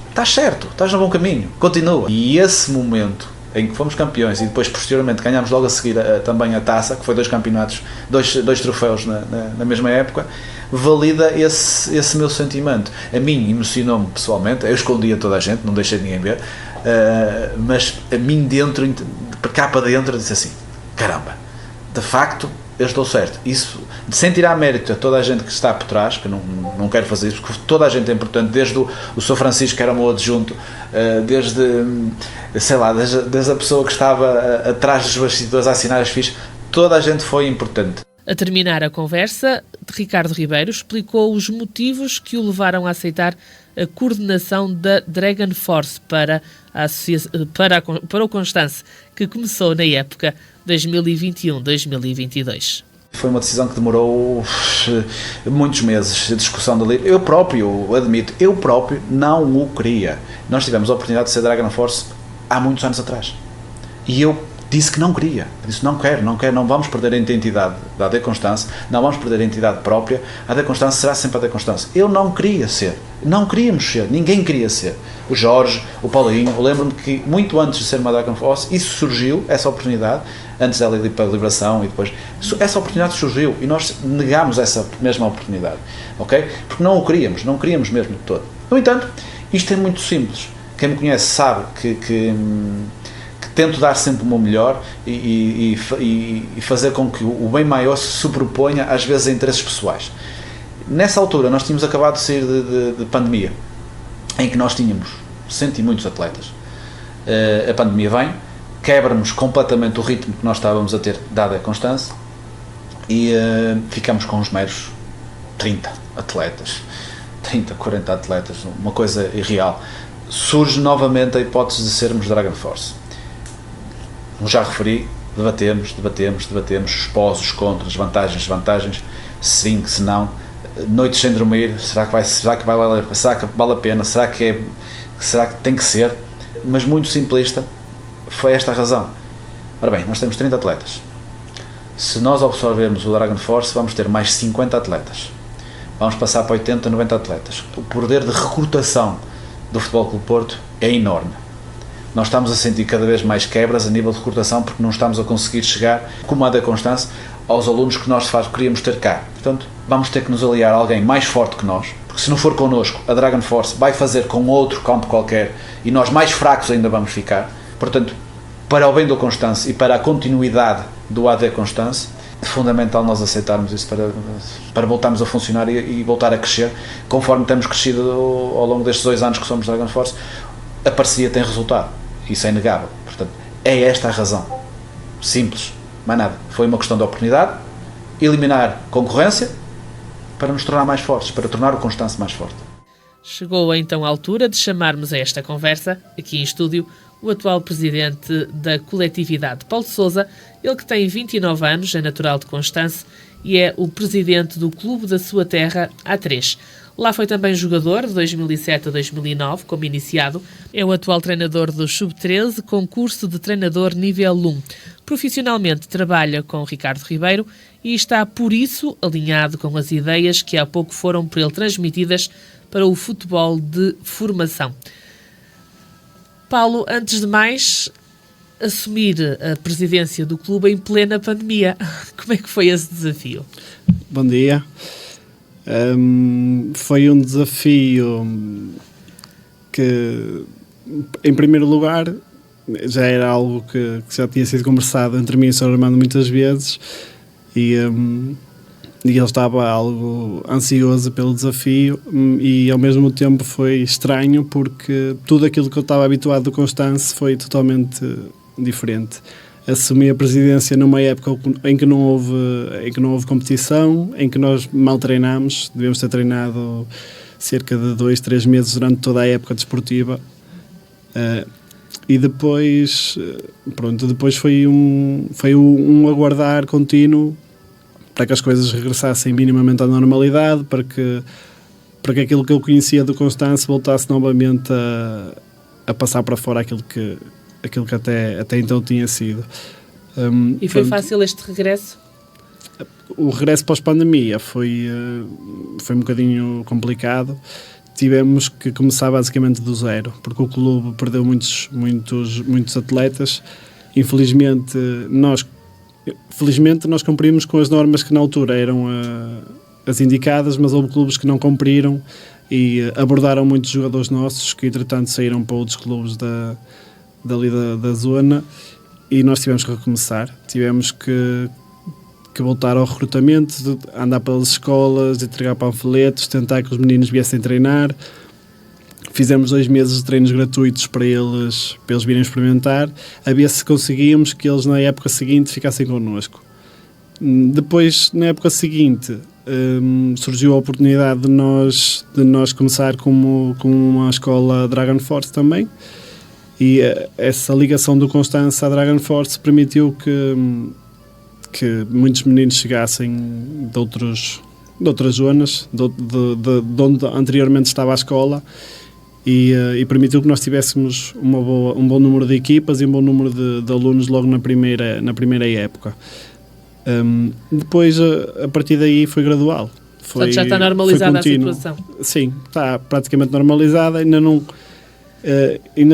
estás certo, estás no bom caminho, continua. E esse momento em que fomos campeões e depois posteriormente ganhámos logo a seguir também a taça, que foi 2 campeonatos, dois troféus na mesma época, valida esse meu sentimento. A mim emocionou-me pessoalmente, eu escondia toda a gente, não deixei ninguém ver, mas a mim dentro, cá para dentro, disse assim, caramba, de facto eu estou certo. Isso, sem tirar mérito a toda a gente que está por trás, que eu não quero fazer isso, porque toda a gente é importante, desde o Sr. Francisco, que era o meu adjunto, desde a pessoa que estava atrás dos bastidores a assinar as fichas, toda a gente foi importante. A terminar a conversa, Ricardo Ribeiro explicou os motivos que o levaram a aceitar a coordenação da Dragon Force para o Constance, que começou na época 2021-2022. Foi uma decisão que demorou muitos meses de discussão dali. Eu próprio, admito, não o queria. Nós tivemos a oportunidade de ser Dragon Force há muitos anos atrás. E eu disse que não queria. Disse, não quero, não vamos perder a identidade da AD Constance, não vamos perder a identidade própria. A AD Constance será sempre a AD Constance. Eu não queria ser. Não queríamos ser. Ninguém queria ser. O Jorge, o Paulinho, eu lembro-me que muito antes de ser uma Dragon Force, isso surgiu, essa oportunidade, antes dela ir para a Liberação e depois, essa oportunidade surgiu e nós negámos essa mesma oportunidade, ok? Porque não queríamos mesmo de todo. No entanto, isto é muito simples. Quem me conhece sabe que tento dar sempre o meu melhor e fazer com que o bem maior se sobreponha às vezes a interesses pessoais. Nessa altura nós tínhamos acabado de sair de pandemia, em que nós tínhamos 100 e muitos atletas. A pandemia vem, quebra-nos completamente o ritmo que nós estávamos a ter dada a Constance e ficamos com uns meros 30 atletas, 30, 40 atletas, uma coisa irreal. Surge novamente a hipótese de sermos Dragon Force. Como já referi, debatemos, os pós, os contras, vantagens, desvantagens, sim, se não, noites sem dormir, será que vale a pena, será que tem que ser, mas muito simplista, foi esta a razão. Ora bem, nós temos 30 atletas. Se nós absorvermos o Dragon Force, vamos ter mais 50 atletas. Vamos passar para 80, 90 atletas. O poder de recrutação do Futebol Clube Porto é enorme. Nós estamos a sentir cada vez mais quebras a nível de recrutação porque não estamos a conseguir chegar, como a da Constance, aos alunos que nós queríamos ter cá. Portanto, vamos ter que nos aliar a alguém mais forte que nós, porque se não for connosco, a Dragon Force vai fazer com outro campo qualquer e nós mais fracos ainda vamos ficar. Portanto, para o bem do Constance e para a continuidade do AD Constance, é fundamental nós aceitarmos isso para voltarmos a funcionar e voltar a crescer, conforme temos crescido ao longo destes 2 anos que somos Dragon Force. A parceria tem resultado, isso é inegável. Portanto, é esta a razão. Simples, mais nada. Foi uma questão de oportunidade, eliminar concorrência para nos tornar mais fortes, para tornar o Constance mais forte. Chegou então a altura de chamarmos a esta conversa, aqui em estúdio, o atual presidente da coletividade, Paulo Sousa, ele que tem 29 anos, é natural de Constance e é o presidente do clube da sua terra há 3. Lá foi também jogador de 2007 a 2009, como iniciado. É o atual treinador do Sub-13, concurso de treinador nível 1. Profissionalmente trabalha com Ricardo Ribeiro e está, por isso, alinhado com as ideias que há pouco foram por ele transmitidas para o futebol de formação. Paulo, antes de mais, assumir a presidência do clube em plena pandemia. Como é que foi esse desafio? Bom dia. Foi um desafio que, em primeiro lugar, já era algo que já tinha sido conversado entre mim e o Sr. Armando muitas vezes e ele estava algo ansioso pelo desafio e ao mesmo tempo foi estranho porque tudo aquilo que eu estava habituado do Constance foi totalmente diferente. Assumi a presidência numa época em que não houve competição, em que nós mal treinámos, devemos ter treinado cerca de 2-3 meses durante toda a época desportiva. E depois, depois foi um aguardar contínuo para que as coisas regressassem minimamente à normalidade, para que aquilo que eu conhecia do Constance voltasse novamente a passar para fora aquilo que até então tinha sido. E foi fácil este regresso? O regresso pós-pandemia foi um bocadinho complicado. Tivemos que começar basicamente do zero, porque o clube perdeu muitos atletas. Infelizmente, nós cumprimos com as normas que na altura eram as indicadas, mas houve clubes que não cumpriram e abordaram muitos jogadores nossos que entretanto saíram para outros clubes dali da zona e nós tivemos que recomeçar. Tivemos que voltar ao recrutamento, andar pelas escolas, entregar panfletos, tentar que os meninos viessem treinar. Fizemos 2 meses de treinos gratuitos para eles virem experimentar, a ver se conseguíamos que eles na época seguinte ficassem connosco. Depois, na época seguinte, surgiu a oportunidade de nós começar com uma escola Dragon Force também, e essa ligação do Constance à Dragon Force permitiu que muitos meninos chegassem de outras zonas, de onde anteriormente estava a escola, e permitiu que nós tivéssemos um bom número de equipas e um bom número de alunos logo na primeira época. Depois, a partir daí, foi gradual. Portanto, já está normalizada a situação? Sim, está praticamente normalizada. Ainda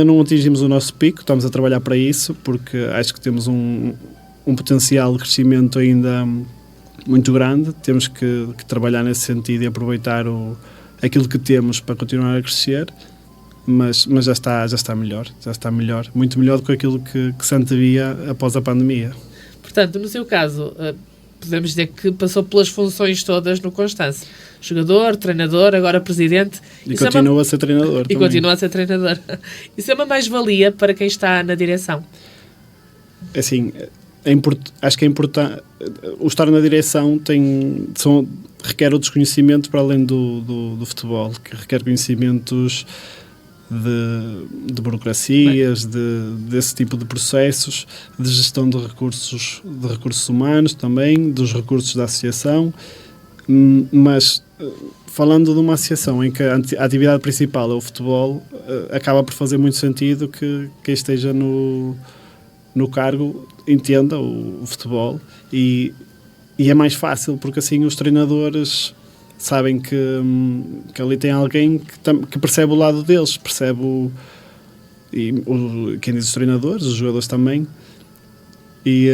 não atingimos o nosso pico, estamos a trabalhar para isso, porque acho que temos um potencial de crescimento ainda muito grande. Temos que trabalhar nesse sentido e aproveitar aquilo que temos para continuar a crescer, mas já está melhor, muito melhor do que aquilo que se antevia após a pandemia. Portanto, no seu caso, podemos dizer que passou pelas funções todas no Constance. Jogador, treinador, agora presidente. E continua a ser treinador. E continua a ser treinador. Isso é uma mais-valia para quem está na direção? Assim, acho que é importante. O estar na direção requer outros conhecimentos para além do futebol, que requer conhecimentos de burocracias, desse tipo de processos, de gestão de recursos humanos também, dos recursos da associação. Mas falando de uma associação em que a atividade principal é o futebol, acaba por fazer muito sentido que quem esteja no cargo entenda o futebol e é mais fácil, porque assim os treinadores sabem que ali tem alguém que percebe o lado deles, quem diz os treinadores, os jogadores também, e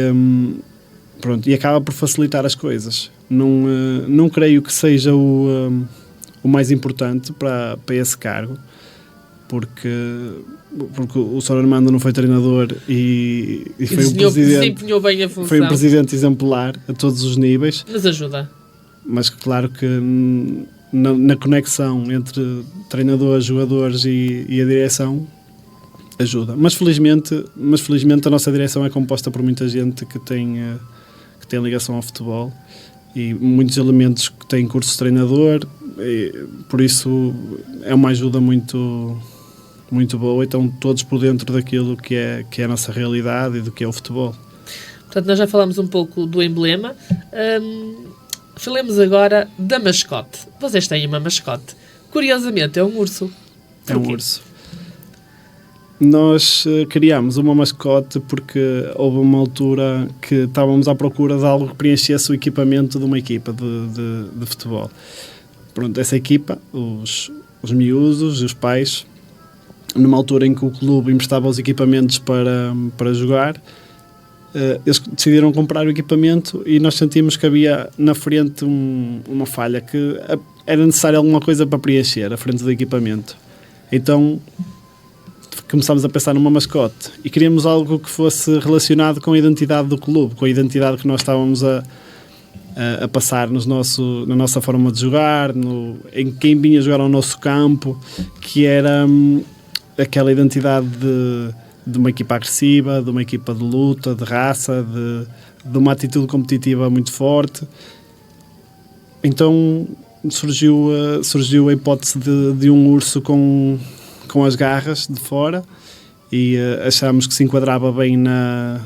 acaba por facilitar as coisas. Não creio que seja o mais importante para esse cargo, porque o Sr. Armando não foi treinador e foi um presidente, desempenhou bem a função. Foi um presidente exemplar a todos os níveis. Mas ajuda. Mas claro que na conexão entre treinadores, jogadores e a direção ajuda. Mas felizmente a nossa direção é composta por muita gente que tem ligação ao futebol e muitos elementos que têm curso de treinador, e por isso é uma ajuda muito, muito boa. Então todos por dentro daquilo que é a nossa realidade e do que é o futebol. Portanto, nós já falámos um pouco do emblema. Falemos agora da mascote. Vocês têm uma mascote. Curiosamente, é um urso. É um urso. Nós criámos uma mascote porque houve uma altura que estávamos à procura de algo que preenchesse o equipamento de uma equipa de futebol. Pronto, essa equipa, os miúdos e os pais, numa altura em que o clube emprestava os equipamentos para jogar, eles decidiram comprar o equipamento e nós sentimos que havia na frente uma falha, que era necessário alguma coisa para preencher a frente do equipamento. Então começámos a pensar numa mascote e queríamos algo que fosse relacionado com a identidade do clube, com a identidade que nós estávamos a passar na nossa forma de jogar, em quem vinha jogar ao nosso campo, que era aquela identidade de uma equipa agressiva, de uma equipa de luta, de raça, de uma atitude competitiva muito forte. Então surgiu a hipótese de um urso com as garras de fora e achámos que se enquadrava bem na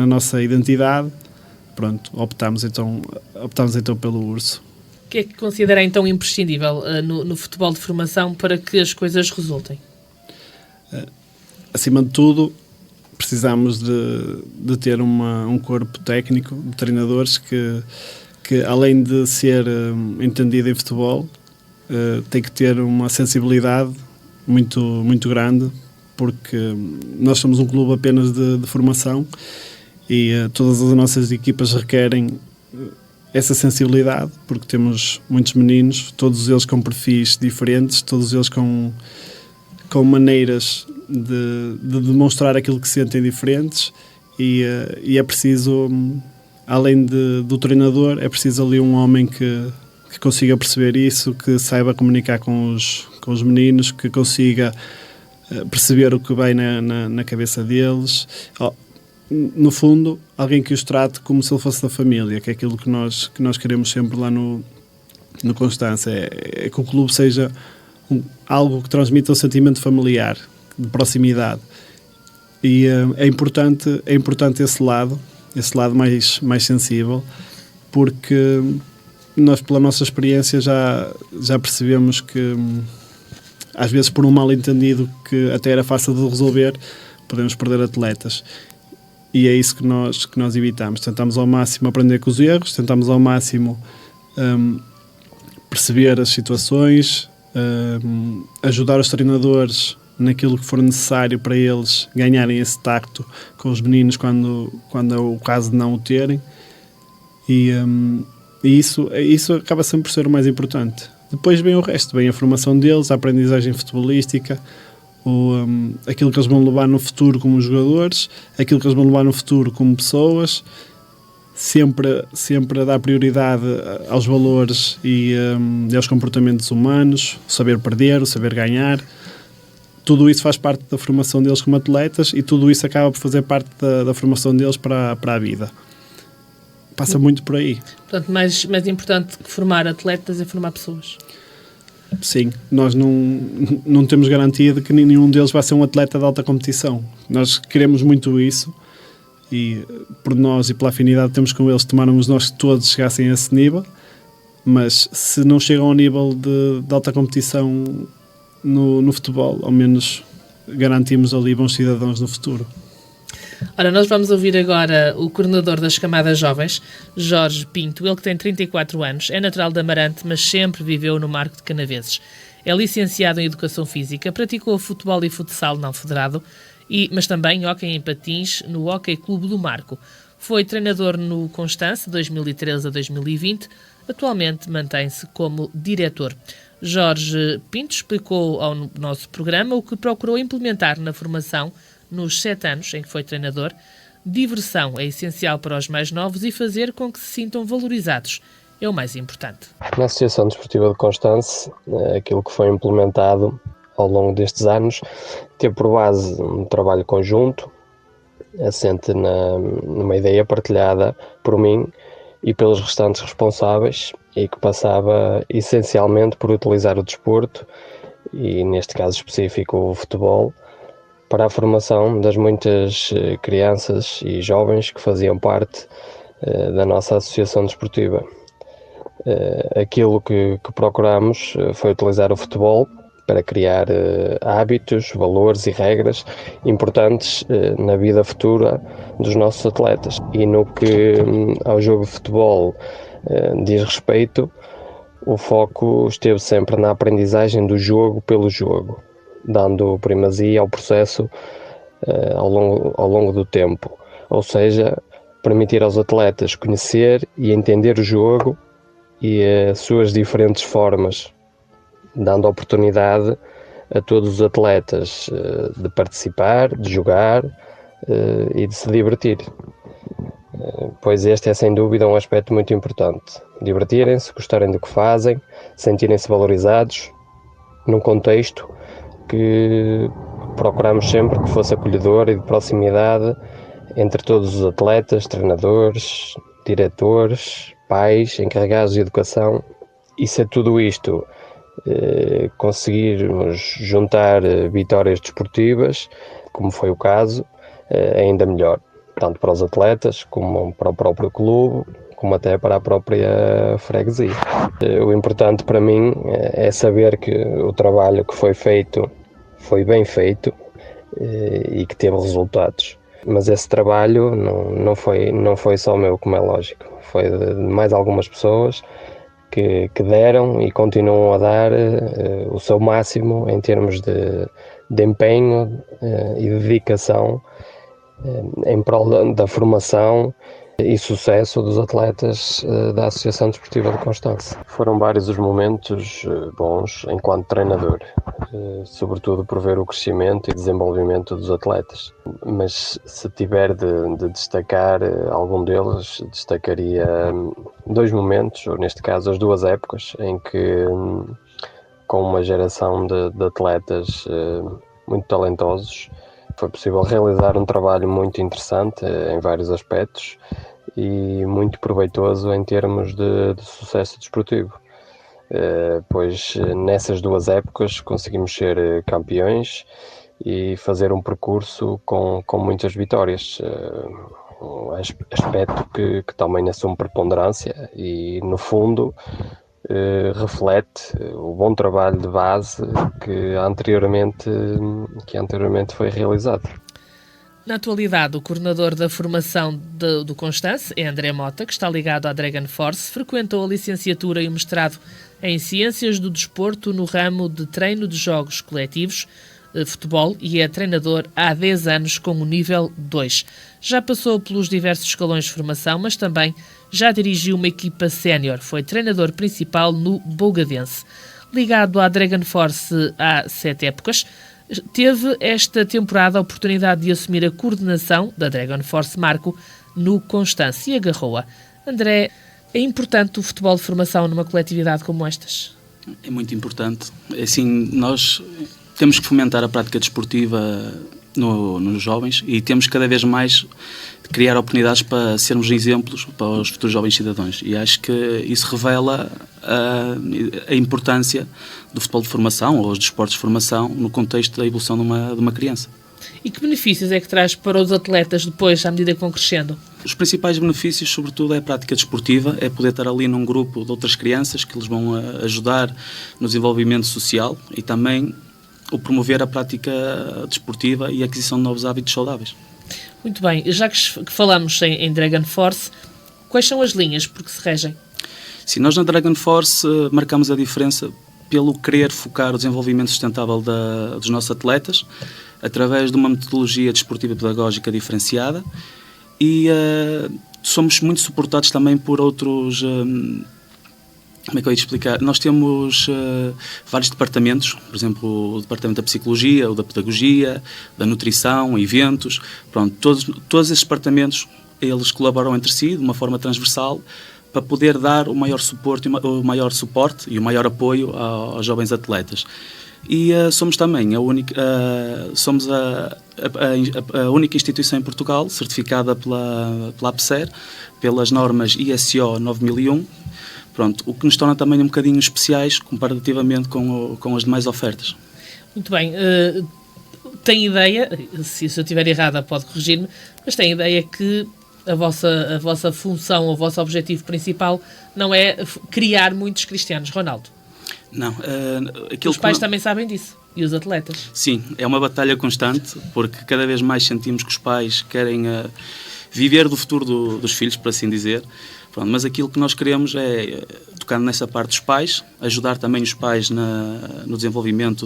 nossa identidade. Pronto, optámos então pelo urso. O que é que considera então imprescindível no futebol de formação para que as coisas resultem? Acima de tudo, precisamos de ter um corpo técnico de treinadores que além de ser entendido em futebol, tem que ter uma sensibilidade muito, muito grande, porque nós somos um clube apenas de formação e todas as nossas equipas requerem essa sensibilidade, porque temos muitos meninos, todos eles com perfis diferentes, todos eles com maneiras de demonstrar aquilo que sentem diferentes e é preciso, além do treinador, é preciso ali um homem que consiga perceber isso, que saiba comunicar com os meninos, que consiga perceber o que vai na cabeça deles. No fundo, alguém que os trate como se ele fosse da família, que é aquilo que nós queremos sempre lá no Constância, é que o clube seja algo que transmita um sentimento familiar, de proximidade. E é importante esse lado mais sensível, porque nós, pela nossa experiência, já percebemos que, às vezes, por um mal-entendido que até era fácil de resolver, podemos perder atletas. E é isso que nós evitamos. Tentamos ao máximo aprender com os erros, tentamos ao máximo perceber as situações, ajudar os treinadores naquilo que for necessário para eles ganharem esse tacto com os meninos quando é o caso de não o terem. E isso acaba sempre por ser o mais importante. Depois vem o resto, vem a formação deles, a aprendizagem futebolística, aquilo que eles vão levar no futuro como jogadores, aquilo que eles vão levar no futuro como pessoas, sempre a dar prioridade aos valores e aos comportamentos humanos, o saber perder, o saber ganhar. Tudo isso faz parte da formação deles como atletas e tudo isso acaba por fazer parte da formação deles para a vida. Passa muito por aí. Portanto, mais importante que formar atletas é formar pessoas. Sim, nós não temos garantia de que nenhum deles vai ser um atleta de alta competição. Nós queremos muito isso e por nós e pela afinidade que temos com eles, tomáramos nós que todos chegassem a esse nível, mas se não chegam ao nível de alta competição no futebol, ao menos garantimos ali bons cidadãos no futuro. Ora, nós vamos ouvir agora o coordenador das camadas jovens, Jorge Pinto, ele que tem 34 anos, é natural de Amarante, mas sempre viveu no Marco de Canaveses. É licenciado em Educação Física, praticou futebol e futsal não federado, mas também hóquei em patins no Hóquei Clube do Marco. Foi treinador no Constance, de 2013 a 2020, atualmente mantém-se como diretor. Jorge Pinto explicou ao nosso programa o que procurou implementar na formação nos 7 anos em que foi treinador. Diversão é essencial para os mais novos e fazer com que se sintam valorizados é o mais importante. Na Associação Desportiva de Constance, aquilo que foi implementado ao longo destes anos teve por base um trabalho conjunto, assente numa ideia partilhada por mim e pelos restantes responsáveis e que passava essencialmente por utilizar o desporto, e neste caso específico o futebol, para a formação das muitas crianças e jovens que faziam parte da nossa associação desportiva. Aquilo que procuramos foi utilizar o futebol para criar hábitos, valores e regras importantes na vida futura dos nossos atletas. E no que ao jogo de futebol diz respeito, o foco esteve sempre na aprendizagem do jogo pelo jogo, dando primazia ao processo ao longo do tempo. Ou seja, permitir aos atletas conhecer e entender o jogo e as suas diferentes formas, dando oportunidade a todos os atletas de participar, de jogar e de se divertir. Pois este é sem dúvida um aspecto muito importante. Divertirem-se, gostarem do que fazem, sentirem-se valorizados, num contexto que procuramos sempre que fosse acolhedor e de proximidade entre todos os atletas, treinadores, diretores, pais, encarregados de educação. E se a tudo isto conseguirmos juntar vitórias desportivas, como foi o caso, ainda melhor, tanto para os atletas como para o próprio clube, como até para a própria freguesia. O importante para mim é saber que o trabalho que foi feito foi bem feito e que teve resultados. Mas esse trabalho não foi só meu, como é lógico, foi de mais algumas pessoas que deram e continuam a dar o seu máximo em termos de empenho e dedicação em prol da formação e sucesso dos atletas da Associação Desportiva de Constância. Foram vários os momentos bons enquanto treinador, sobretudo por ver o crescimento e desenvolvimento dos atletas. Mas se tiver de destacar algum deles, destacaria 2 momentos, ou neste caso as 2 épocas, em que com uma geração de atletas muito talentosos, foi possível realizar um trabalho muito interessante em vários aspectos e muito proveitoso em termos de sucesso desportivo. Pois nessas 2 épocas conseguimos ser campeões e fazer um percurso com muitas vitórias. Um aspecto que também assume preponderância e, no fundo, reflete o bom trabalho de base que anteriormente foi realizado. Na atualidade, o coordenador da formação do Constance é André Mota, que está ligado à Dragon Force, frequentou a licenciatura e o mestrado em Ciências do Desporto no ramo de treino de jogos coletivos, futebol, e é treinador há 10 anos com o nível 2. Já passou pelos diversos escalões de formação, mas também já dirigiu uma equipa sénior. Foi treinador principal no Bolgadense. Ligado à Dragon Force há 7 épocas, teve esta temporada a oportunidade de assumir a coordenação da Dragon Force Marco no Constance e agarrou-a. André, é importante o futebol de formação numa coletividade como estas? É muito importante. Assim, nós temos que fomentar a prática desportiva nos jovens e temos cada vez mais de criar oportunidades para sermos exemplos para os futuros jovens cidadãos. E acho que isso revela a importância do futebol de formação ou dos desportos de formação no contexto da evolução de uma criança. E que benefícios é que traz para os atletas depois, à medida que vão crescendo? Os principais benefícios, sobretudo, é a prática desportiva, é poder estar ali num grupo de outras crianças que eles vão ajudar no desenvolvimento social e também o promover a prática desportiva e a aquisição de novos hábitos saudáveis. Muito bem, já que falamos em Dragon Force, quais são as linhas por que se regem? Sim, nós na Dragon Force marcamos a diferença pelo querer focar o desenvolvimento sustentável dos nossos atletas através de uma metodologia desportiva pedagógica diferenciada e somos muito suportados também por outros... Como é que eu ia explicar? Nós temos vários departamentos, por exemplo, o departamento da psicologia, o da pedagogia, da nutrição, eventos. Pronto, todos esses departamentos, eles colaboram entre si de uma forma transversal para poder dar o maior suporte e o maior apoio aos jovens atletas. E somos também a única instituição em Portugal certificada pela APSER, pelas normas ISO 9001, pronto, o que nos torna também um bocadinho especiais comparativamente com as demais ofertas. Muito bem. Tem ideia, se eu estiver errada pode corrigir-me, mas tem ideia que a vossa função, o vosso objetivo principal não é criar muitos Cristianos Ronaldo. Não. Os pais também sabem disso, e os atletas. Sim, é uma batalha constante, porque cada vez mais sentimos que os pais querem viver do futuro dos filhos, por assim dizer. Pronto, mas aquilo que nós queremos é, tocando nessa parte dos pais, ajudar também os pais no desenvolvimento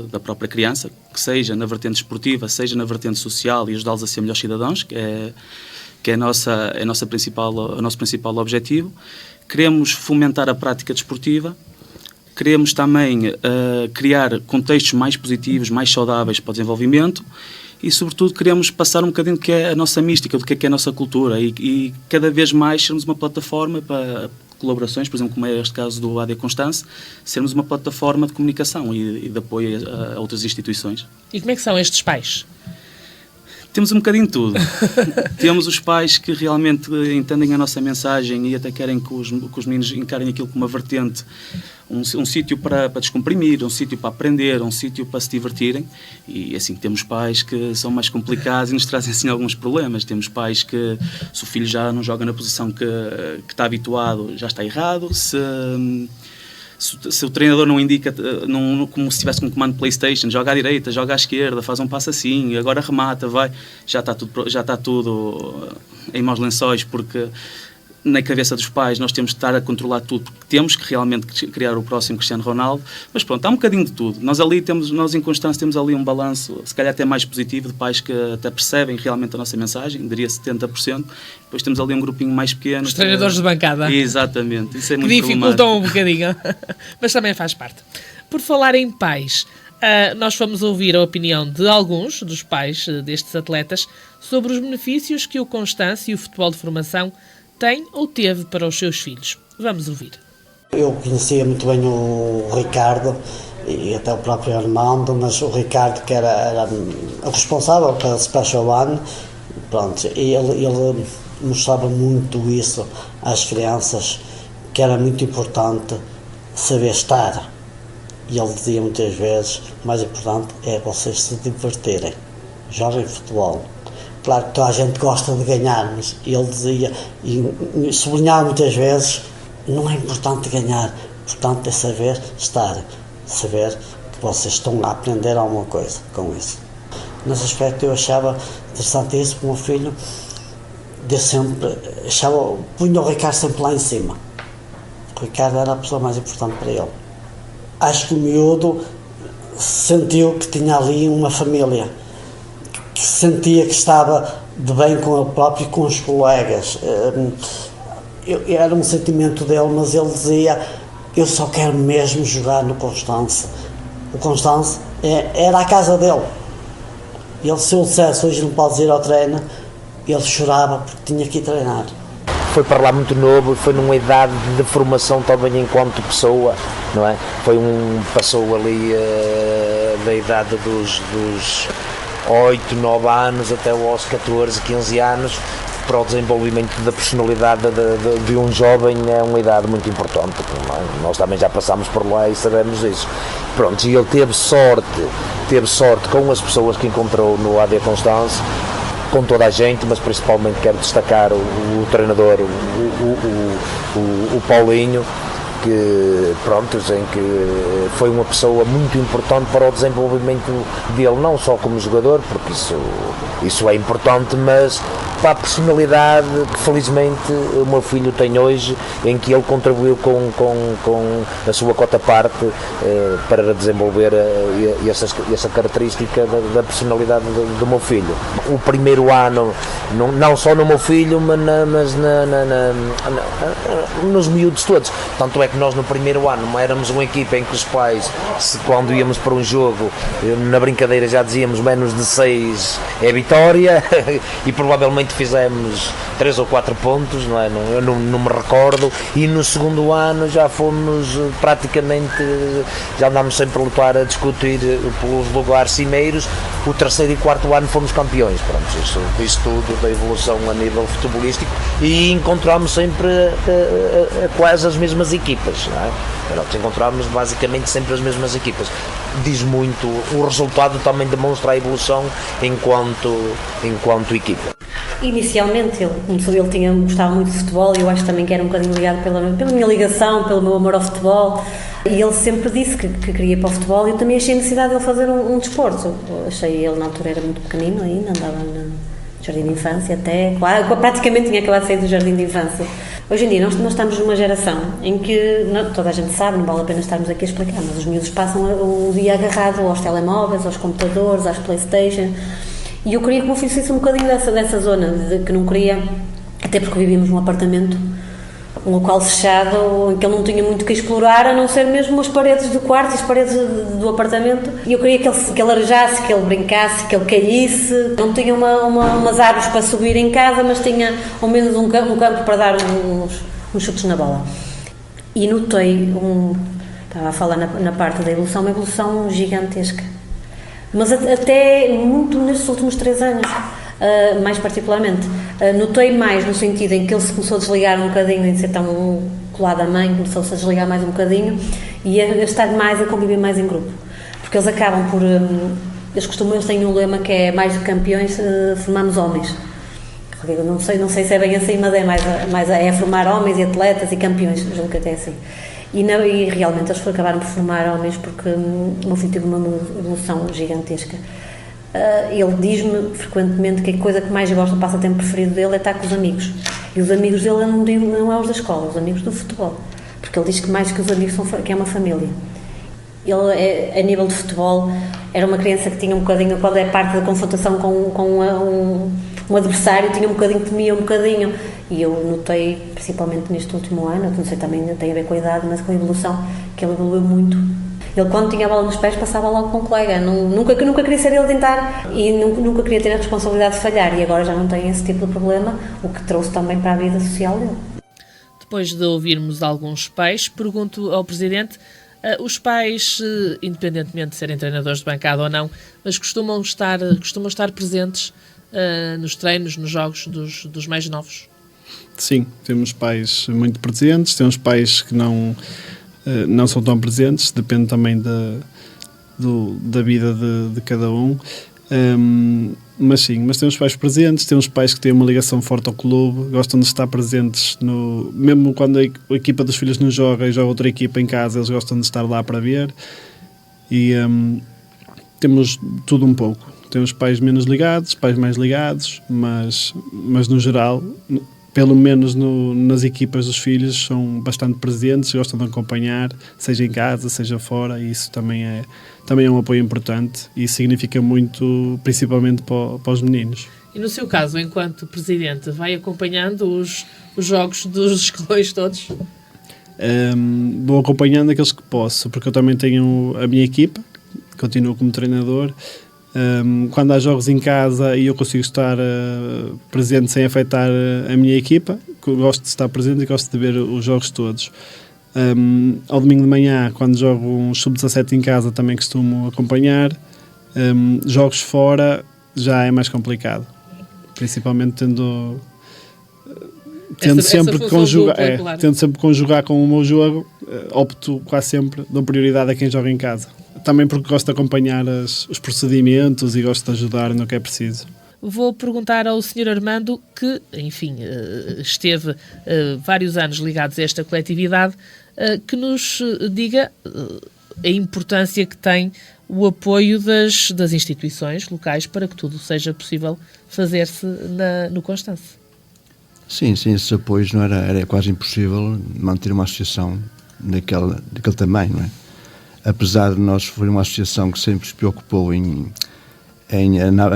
da própria criança, que seja na vertente esportiva, seja na vertente social, e ajudá-los a ser melhores cidadãos, que é o nosso principal objetivo. Queremos fomentar a prática desportiva. Queremos também criar contextos mais positivos, mais saudáveis para o desenvolvimento e, sobretudo, queremos passar um bocadinho do que é a nossa mística, do que é a nossa cultura e cada vez mais sermos uma plataforma para colaborações, por exemplo, como é este caso do AD Constance, sermos uma plataforma de comunicação e de apoio a outras instituições. E como é que são estes pais? Temos um bocadinho de tudo. Temos os pais que realmente entendem a nossa mensagem e até querem que os meninos encarem aquilo como uma vertente, um sítio para descomprimir, um sítio para aprender, um sítio para se divertirem. E assim, temos pais que são mais complicados e nos trazem assim alguns problemas. Temos pais que, se o filho já não joga na posição que está habituado, já está errado. Se o treinador não indica, como se estivesse com um comando de PlayStation, joga à direita, joga à esquerda, faz um passo assim, agora remata, vai, já está tudo em maus lençóis, porque na cabeça dos pais nós temos de estar a controlar tudo, porque temos que realmente criar o próximo Cristiano Ronaldo. Mas pronto, há um bocadinho de tudo. Nós em Constância temos ali um balanço, se calhar até mais positivo, de pais que até percebem realmente a nossa mensagem, diria 70%. Depois temos ali um grupinho mais pequeno. Os treinadores de bancada. Exatamente, isso é muito que dificultam um bocadinho, mas também faz parte. Por falar em pais, nós vamos ouvir a opinião de alguns dos pais destes atletas sobre os benefícios que o Constância e o futebol de formação tem ou teve para os seus filhos. Vamos ouvir. Eu conhecia muito bem o Ricardo e até o próprio Armando, mas o Ricardo, que era o responsável pela Special One, pronto, e ele mostrava muito isso às crianças, que era muito importante saber estar. E ele dizia muitas vezes, o mais importante é vocês se divertirem, joguem futebol. Claro que toda a gente gosta de ganhar, mas ele dizia, e sublinhava muitas vezes, não é importante ganhar, importante é saber estar, saber que vocês estão a aprender alguma coisa com isso. Nesse aspecto eu achava interessante isso, o meu filho punha o Ricardo sempre lá em cima. O Ricardo era a pessoa mais importante para ele. Acho que o miúdo sentiu que tinha ali uma família, que sentia que estava de bem com ele próprio e com os colegas. Era um sentimento dele, mas ele dizia, eu só quero mesmo jogar no Constance. O Constance era a casa dele. Ele, se eu dissesse hoje não podes ir ao treino, ele chorava porque tinha que ir treinar. Foi para lá muito novo, foi numa idade de formação também enquanto pessoa, não é? Passou ali da idade dos 8, 9 anos até aos 14, 15 anos, para o desenvolvimento da personalidade de um jovem é uma idade muito importante. Nós também já passámos por lá e sabemos isso. Pronto, e ele teve sorte com as pessoas que encontrou no AD Constance, com toda a gente, mas principalmente quero destacar o treinador, o Paulinho, que foi uma pessoa muito importante para o desenvolvimento dele, não só como jogador, porque isso é importante, mas para a personalidade que felizmente o meu filho tem hoje, em que ele contribuiu com a sua cota-parte para desenvolver essa característica da personalidade do meu filho. O primeiro ano, não só no meu filho, mas nos miúdos todos. Tanto é que nós no primeiro ano éramos uma equipa em que os pais, quando íamos para um jogo, na brincadeira já dizíamos menos de 6 é vitória, e provavelmente fizemos 3 ou 4 pontos, não é? Eu não me recordo, e no segundo ano já fomos praticamente, já andámos sempre a lutar, a discutir pelos lugares cimeiros. O terceiro e quarto ano fomos campeões. Pronto, isso tudo da evolução a nível futebolístico, e encontramos sempre quase as mesmas equipas, não é? Pronto, encontramos basicamente sempre as mesmas equipas. Diz muito, o resultado também demonstra a evolução enquanto equipa. Inicialmente ele gostava muito de futebol e eu acho também que era um bocadinho ligado pela minha ligação, pelo meu amor ao futebol, e ele sempre disse que queria ir para o futebol e eu também achei a necessidade de ele fazer um desporto. Achei ele na altura era muito pequenino ainda, andava no jardim de infância até, claro, praticamente tinha acabado de sair do jardim de infância. Hoje em dia nós estamos numa geração em que toda a gente sabe, não vale a pena estarmos aqui a explicar, mas os miúdos passam o dia agarrado aos telemóveis, aos computadores, às Playstation. E eu queria que o meu filho saísse um bocadinho dessa zona, de que não queria, até porque vivíamos num apartamento, um local fechado, em que ele não tinha muito que explorar, a não ser mesmo as paredes do quarto e as paredes do apartamento. E eu queria que ele arejasse, que ele brincasse, que ele caísse. Não tinha umas árvores para subir em casa, mas tinha ao menos um campo para dar uns chutes na bola. E notei, estava a falar na parte da evolução, uma evolução gigantesca. Mas até muito nestes últimos 3 anos, mais particularmente. Notei mais no sentido em que ele se começou a desligar um bocadinho, em ser tão colado à mãe, começou-se a desligar mais um bocadinho e a estar mais, a conviver mais em grupo. Porque eles acabam por... Eles têm um lema que é mais de campeões, formamos homens. Eu não sei se é bem assim, mas é formar homens e atletas e campeões, julgo que até é assim. E realmente eles acabaram por formar homens porque o meu filho teve uma evolução gigantesca. Ele diz-me frequentemente que a coisa que mais gosta, o passatempo preferido dele é estar com os amigos. E os amigos dele não é os da escola, os amigos do futebol. Porque ele diz que mais que os amigos que é uma família. Ele, a nível de futebol, era uma criança que tinha um bocadinho, quando é parte da confrontação com um adversário, tinha um bocadinho, temia um bocadinho. E eu notei, principalmente neste último ano, não sei, também tem a ver com a idade, mas com a evolução, que ele evoluiu muito. Ele, quando tinha a bola nos pés, passava logo com o colega. Nunca queria ser ele tentar e nunca queria ter a responsabilidade de falhar. E agora já não tem esse tipo de problema, o que trouxe também para a vida social dele. Depois de ouvirmos alguns pais, pergunto ao Presidente, os pais, independentemente de serem treinadores de bancada ou não, mas costumam estar presentes nos treinos, nos jogos dos mais novos? Sim, temos pais muito presentes, temos pais que não são tão presentes, depende também da vida de cada um. Mas temos pais presentes, temos pais que têm uma ligação forte ao clube, gostam de estar presentes, mesmo quando a equipa dos filhos não joga e joga outra equipa em casa, eles gostam de estar lá para ver. E temos tudo um pouco. Temos pais menos ligados, pais mais ligados, mas no geral, pelo menos nas equipas dos filhos, são bastante presentes, gostam de acompanhar, seja em casa, seja fora, e isso também é um apoio importante e significa muito, principalmente para os meninos. E no seu caso, enquanto Presidente, vai acompanhando os jogos dos escalões todos? Vou acompanhando aqueles que posso, porque eu também tenho a minha equipa, continuo como treinador. Quando há jogos em casa e eu consigo estar presente sem afetar a minha equipa, gosto de estar presente e gosto de ver os jogos todos. Ao domingo de manhã, quando jogo um sub-17 em casa, também costumo acompanhar. Jogos fora já é mais complicado, principalmente tendo sempre que conjugar com o meu jogo. Opto quase sempre, dou prioridade a quem joga em casa. Também porque gosto de acompanhar os procedimentos e gosto de ajudar no que é preciso. Vou perguntar ao Sr. Armando, que, enfim, esteve vários anos ligados a esta coletividade, que nos diga a importância que tem o apoio das instituições locais para que tudo seja possível fazer-se no Constance. Sim, esses apoios não era quase impossível manter uma associação daquele tamanho, não é? Apesar de nós ser uma associação que sempre se preocupou a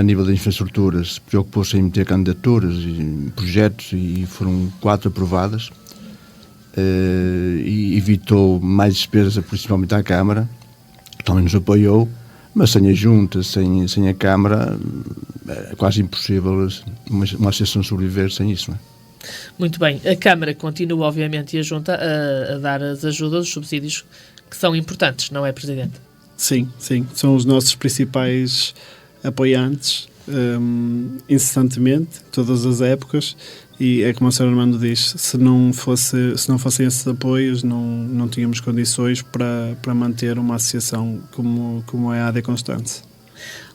nível de infraestruturas, se preocupou-se em meter candidaturas e projetos, e foram 4 aprovadas, e evitou mais despesa, principalmente à Câmara, que também nos apoiou, mas sem a Junta, sem a Câmara, é quase impossível uma associação sobreviver sem isso, não é? Muito bem, a Câmara continua, obviamente, e a Junta a dar as ajudas, os subsídios que são importantes, não é, Presidente? Sim, são os nossos principais apoiantes, incessantemente, todas as épocas, e é como o Sr. Armando diz, se não fossem esses apoios, não tínhamos condições para manter uma associação como é a AD Constance.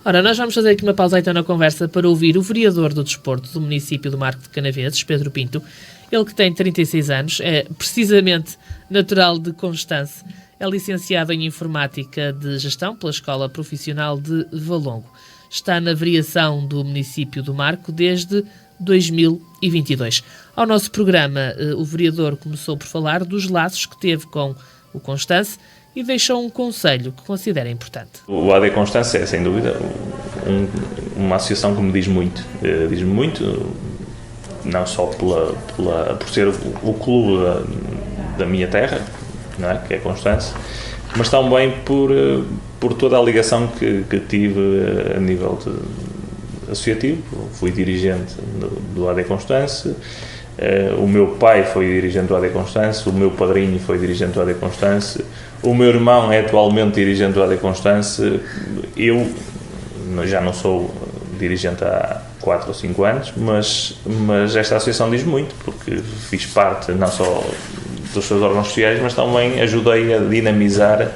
Ora, nós vamos fazer aqui uma pausa então na conversa para ouvir o vereador do desporto do município do Marco de Canaveses, Pedro Pinto, ele que tem 36 anos, é precisamente natural de Constance, é licenciado em Informática de Gestão pela Escola Profissional de Valongo. Está na vereação do município do Marco desde 2022. Ao nosso programa, o vereador começou por falar dos laços que teve com o Constance e deixou um conselho que considera importante. O AD Constance é, sem dúvida, uma associação que me diz muito. Diz-me muito, não só por ser o clube da minha terra, não é? Que é Constance, mas também por toda a ligação que tive a nível associativo. Fui dirigente do AD Constance, o meu pai foi dirigente do AD Constance, o meu padrinho foi dirigente do AD Constance, o meu irmão é atualmente dirigente do AD Constance, eu já não sou dirigente há 4 ou 5 anos, mas esta associação diz muito, porque fiz parte não só dos seus órgãos sociais, mas também ajudei a dinamizar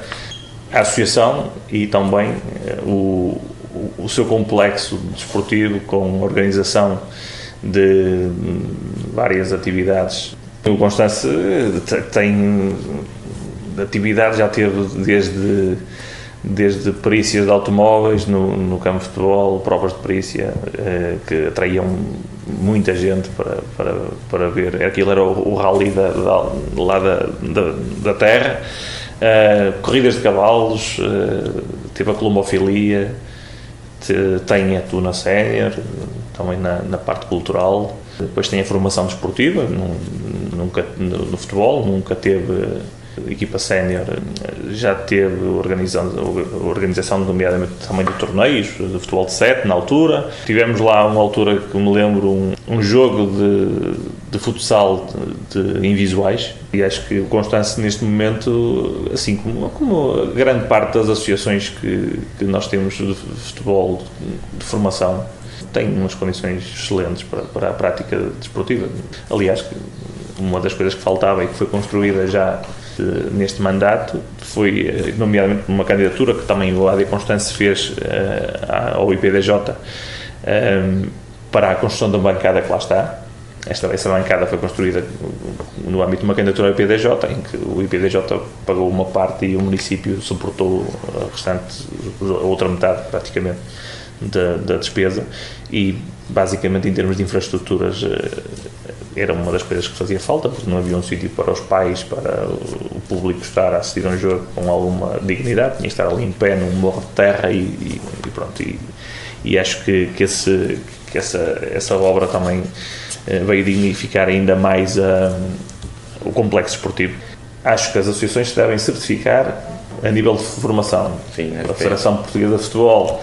a associação e também o seu complexo desportivo com organização de várias atividades. O Constance tem atividade, já teve desde perícias de automóveis no campo de futebol, provas de perícia que atraíam muita gente para ver. Aquilo era o rally da terra, corridas de cavalos, teve a colombofilia, tem a tuna sénior, também na parte cultural. Depois tem a formação desportiva, no futebol, nunca teve equipa sénior, já teve organização nomeadamente também de torneios de futebol de 7 na altura. Tivemos lá uma altura que me lembro um jogo de futsal em Visuais, e acho que o Constance neste momento, assim como a grande parte das associações que nós temos de futebol de formação, tem umas condições excelentes para a prática desportiva. Aliás, uma das coisas que faltava e que foi construída já neste mandato foi, nomeadamente, uma candidatura que também o AD Constance fez ao IPDJ para a construção da bancada que lá está. Essa bancada foi construída no âmbito de uma candidatura ao IPDJ, em que o IPDJ pagou uma parte e o município suportou a restante, a outra metade praticamente da despesa, e basicamente em termos de infraestruturas era uma das coisas que fazia falta, porque não havia um sítio para os pais, para o público estar a assistir a um jogo com alguma dignidade, tinha que estar ali em pé num morro de terra e pronto, e acho que essa obra também veio dignificar ainda mais o complexo esportivo. Acho que as associações se devem certificar a nível de formação. Sim, a Federação Portuguesa de Futebol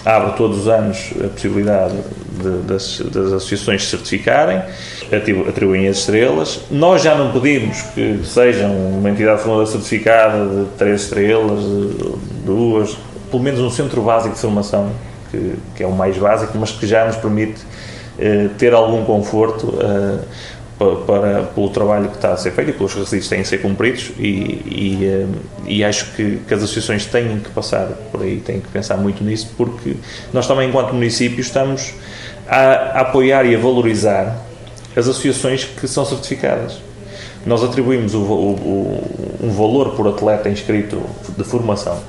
abre todos os anos a possibilidade das associações se certificarem, atribuem as estrelas. Nós já não pedimos que sejam uma entidade formadora certificada de 3 estrelas, de 2, pelo menos um centro básico de formação, que é o mais básico, mas que já nos permite ter algum conforto pelo trabalho que está a ser feito e pelos requisitos que têm a ser cumpridos, e acho que as associações têm que passar por aí, têm que pensar muito nisso, porque nós também, enquanto município, estamos a apoiar e a valorizar as associações que são certificadas. Nós atribuímos um valor por atleta inscrito de formação,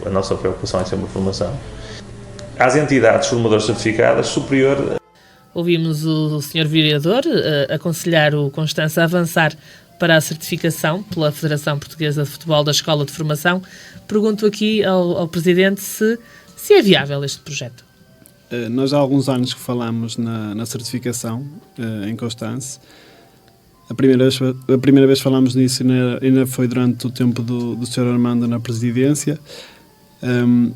a nossa preocupação é sempre a formação, às entidades formadoras certificadas superior. Ouvimos o Sr. Vereador aconselhar o Constance a avançar para a certificação pela Federação Portuguesa de Futebol da Escola de Formação. Pergunto aqui ao Presidente se é viável este projeto. Nós há alguns anos que falamos na certificação em Constance. A primeira vez falámos nisso ainda foi durante o tempo do Sr. Armando na presidência.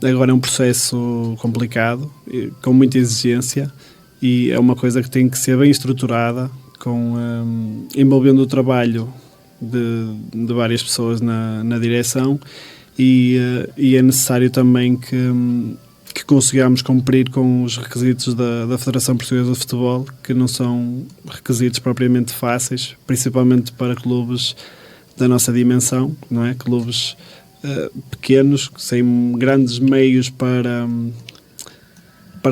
Agora é um processo complicado, com muita exigência, e é uma coisa que tem que ser bem estruturada, envolvendo o trabalho de várias pessoas na direção, e é necessário também que consigamos cumprir com os requisitos da Federação Portuguesa de Futebol, que não são requisitos propriamente fáceis, principalmente para clubes da nossa dimensão, não é? Clubes pequenos, sem grandes meios para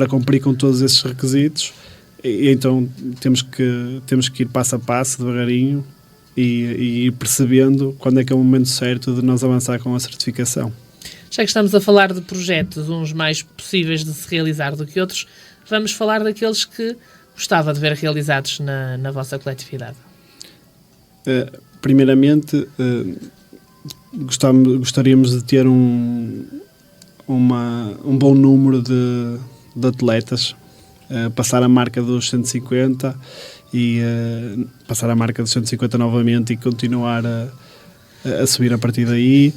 cumprir com todos esses requisitos, e então temos que ir passo a passo, devagarinho, e ir percebendo quando é que é o momento certo de nós avançar com a certificação. Já que estamos a falar de projetos, uns mais possíveis de se realizar do que outros, vamos falar daqueles que gostava de ver realizados na vossa coletividade. Primeiramente, gostaríamos de ter um bom número de atletas, passar a marca dos 150 e passar a marca dos 150 novamente e continuar a subir a partir daí,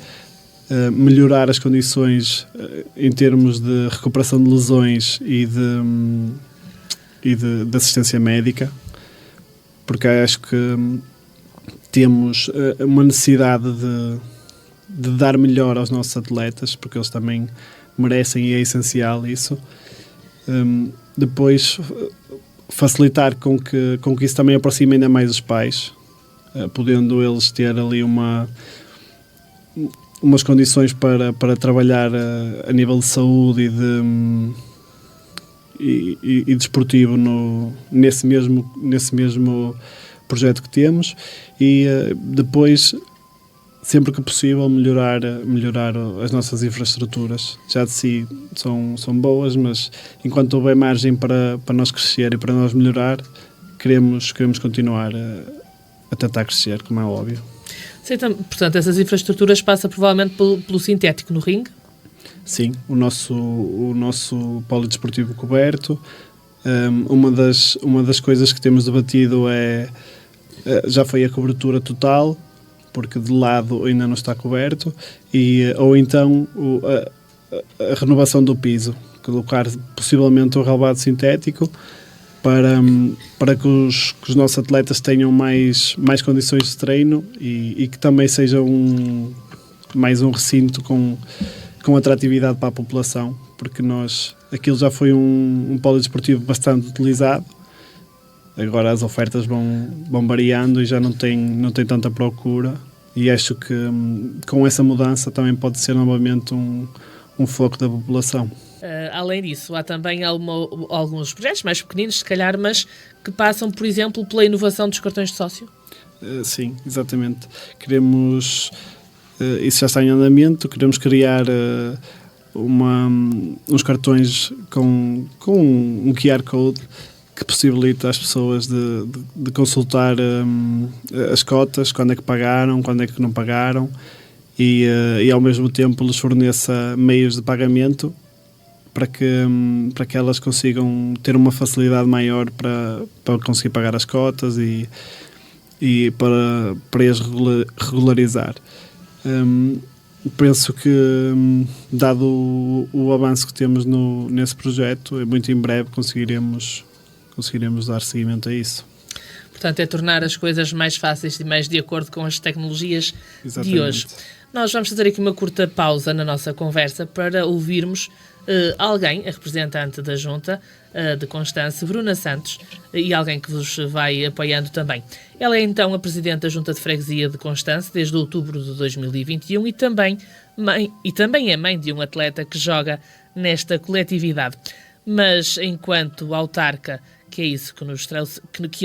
melhorar as condições em termos de recuperação de lesões e de assistência médica, porque acho que temos uma necessidade de dar melhor aos nossos atletas, porque eles também merecem e é essencial isso. Depois, facilitar com que isso também aproxime ainda mais os pais, podendo eles ter ali umas condições para trabalhar a nível de saúde e desportivo nesse mesmo projeto que temos, e depois, sempre que possível, melhorar as nossas infraestruturas. Já de si são boas, mas enquanto houver margem para nós crescer e para nós melhorar, queremos continuar a tentar crescer, como é óbvio. Sim, então, portanto, essas infraestruturas passam provavelmente pelo sintético no ringue? Sim, o nosso polidesportivo coberto. Uma das coisas que temos debatido já foi a cobertura total, porque de lado ainda não está coberto, ou então a renovação do piso, colocar possivelmente um relvado sintético para que os nossos atletas tenham mais condições de treino e que também seja mais um recinto com atratividade para a população, porque aquilo já foi um polidesportivo bastante utilizado. Agora as ofertas vão variando e já não tem tanta procura, e acho que com essa mudança também pode ser novamente um foco da população. Além disso, há também alguns projetos mais pequeninos, se calhar, mas que passam, por exemplo, pela inovação dos cartões de sócio? Sim, exatamente. Isso já está em andamento, queremos criar uns cartões com um QR Code que possibilita às pessoas de consultar as cotas, quando é que pagaram, quando é que não pagaram, e ao mesmo tempo lhes forneça meios de pagamento para que elas consigam ter uma facilidade maior para conseguir pagar as cotas e para as regularizar. Penso que, dado o avanço que temos nesse projeto, muito em breve conseguiremos dar seguimento a isso. Portanto, é tornar as coisas mais fáceis e mais de acordo com as tecnologias Exatamente. De hoje. Nós vamos fazer aqui uma curta pausa na nossa conversa para ouvirmos alguém, a representante da Junta de Constance, Bruna Santos, e alguém que vos vai apoiando também. Ela é então a Presidente da Junta de Freguesia de Constance desde outubro de 2021 e também é mãe de um atleta que joga nesta coletividade. Mas enquanto autarca, que é isso que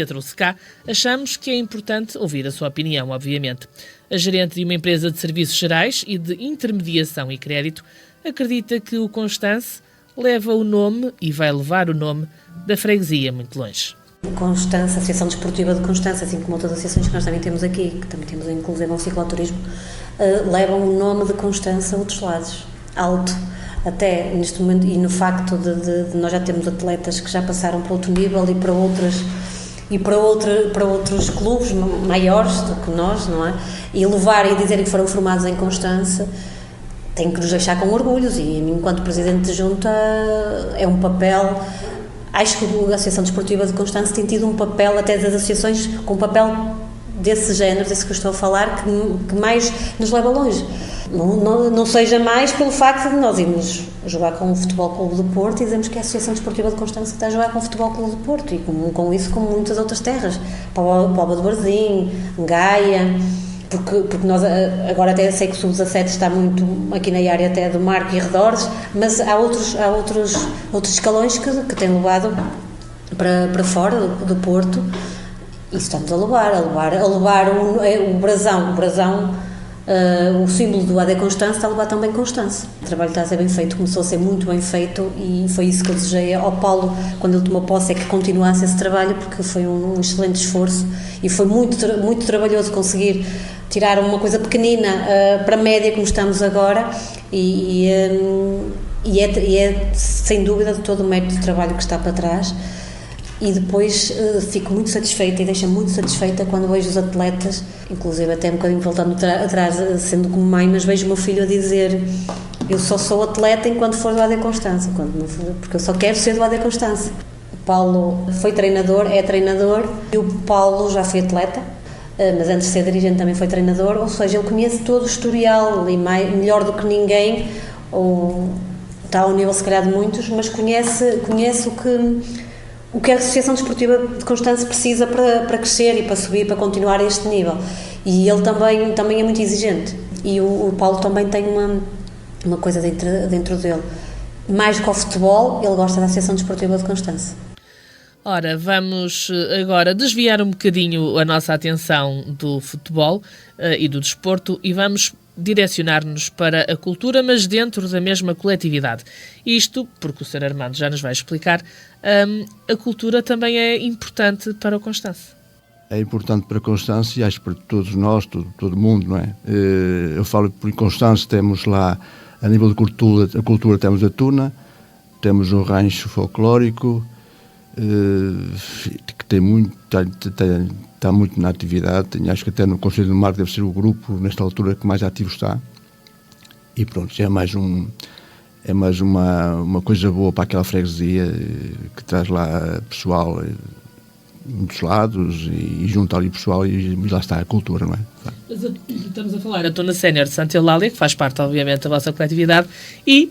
a trouxe cá, achamos que é importante ouvir a sua opinião, obviamente. A gerente de uma empresa de serviços gerais e de intermediação e crédito acredita que o Constance leva o nome e vai levar o nome da freguesia muito longe. Constance, a Associação Desportiva de Constance, assim como outras associações que nós também temos aqui, que também temos inclusive um cicloturismo, levam o nome de Constance a outros lados, alto. Até neste momento, e no facto de nós já termos atletas que já passaram para outro nível e para outros clubes maiores do que nós, não é? E levarem e dizerem que foram formados em Constance, tem que nos deixar com orgulhos, e a mim, enquanto Presidente de Junta, é um papel. Acho que a Associação Desportiva de Constance tem tido um papel, até das associações, com um papel desse género, desse que eu estou a falar, que mais nos leva longe. Não seja mais pelo facto de nós irmos jogar com o Futebol Clube do Porto e dizemos que é a Associação Desportiva de Constance que está a jogar com o Futebol Clube do Porto, e com isso, como muitas outras terras, Póvoa de Varzim, Gaia, porque nós agora até sei que o Sub-17 está muito aqui na área até do Marco e arredores, mas há outros escalões que têm levado para fora do Porto, e estamos a levar o brasão, o símbolo do AD Constance está a levar também Constance. O trabalho está a ser bem feito, começou a ser muito bem feito, e foi isso que eu desejei ao Paulo quando ele tomou posse, é que continuasse esse trabalho, porque foi um excelente esforço e foi muito trabalhoso conseguir tirar uma coisa pequenina para a média como estamos agora, e é sem dúvida de todo o mérito do trabalho que está para trás. E depois fico muito satisfeita e deixa-me muito satisfeita quando vejo os atletas, inclusive até um bocadinho voltando atrás, sendo como mãe, mas vejo o meu filho a dizer: eu só sou atleta enquanto for do AD Constance, porque eu só quero ser do AD Constance. O Paulo foi treinador, é treinador, e o Paulo já foi atleta, mas antes de ser dirigente também foi treinador, ou seja, ele conhece todo o historial, e melhor do que ninguém, ou está ao nível se calhar de muitos, mas conhece o que a Associação Desportiva de Constance precisa para crescer e para subir, para continuar a este nível. E ele também é muito exigente. E o Paulo também tem uma coisa dentro dele. Mais do que o futebol, ele gosta da Associação Desportiva de Constance. Ora, vamos agora desviar um bocadinho a nossa atenção do futebol e do desporto, e vamos direcionar-nos para a cultura, mas dentro da mesma coletividade. Isto porque o Sr. Armando já nos vai explicar, a cultura também é importante para o Constance. É importante para a Constance e acho para todos nós, todo mundo, não é? Eu falo por Constance, temos lá, a nível de cultura temos a Tuna, temos um rancho folclórico, que tem muito, está muito na atividade. Acho que até no Conselho do Marco deve ser o grupo, nesta altura, que mais ativo está. E pronto, é mais uma coisa boa para aquela freguesia, que traz lá pessoal de muitos lados e junta ali pessoal, e lá está a cultura, não é? Mas estamos a falar da Tuna Sénior de Santa Eulália, que faz parte, obviamente, da vossa coletividade, e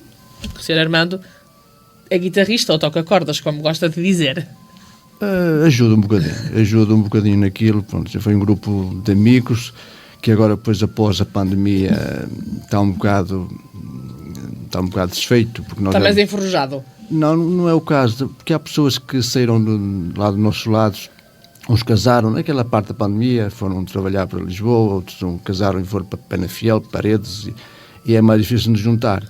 o Sr. Armando é guitarrista ou toca cordas, como gosta de dizer. Ajuda um bocadinho naquilo. Pronto, já foi um grupo de amigos que agora, depois, após a pandemia, está um bocado desfeito. Porque nós está mais enferrujado. Não é o caso, porque há pessoas que saíram lá do nosso lado, uns casaram naquela parte da pandemia, foram trabalhar para Lisboa, outros casaram e foram para Penafiel, Paredes, e é mais difícil nos juntar.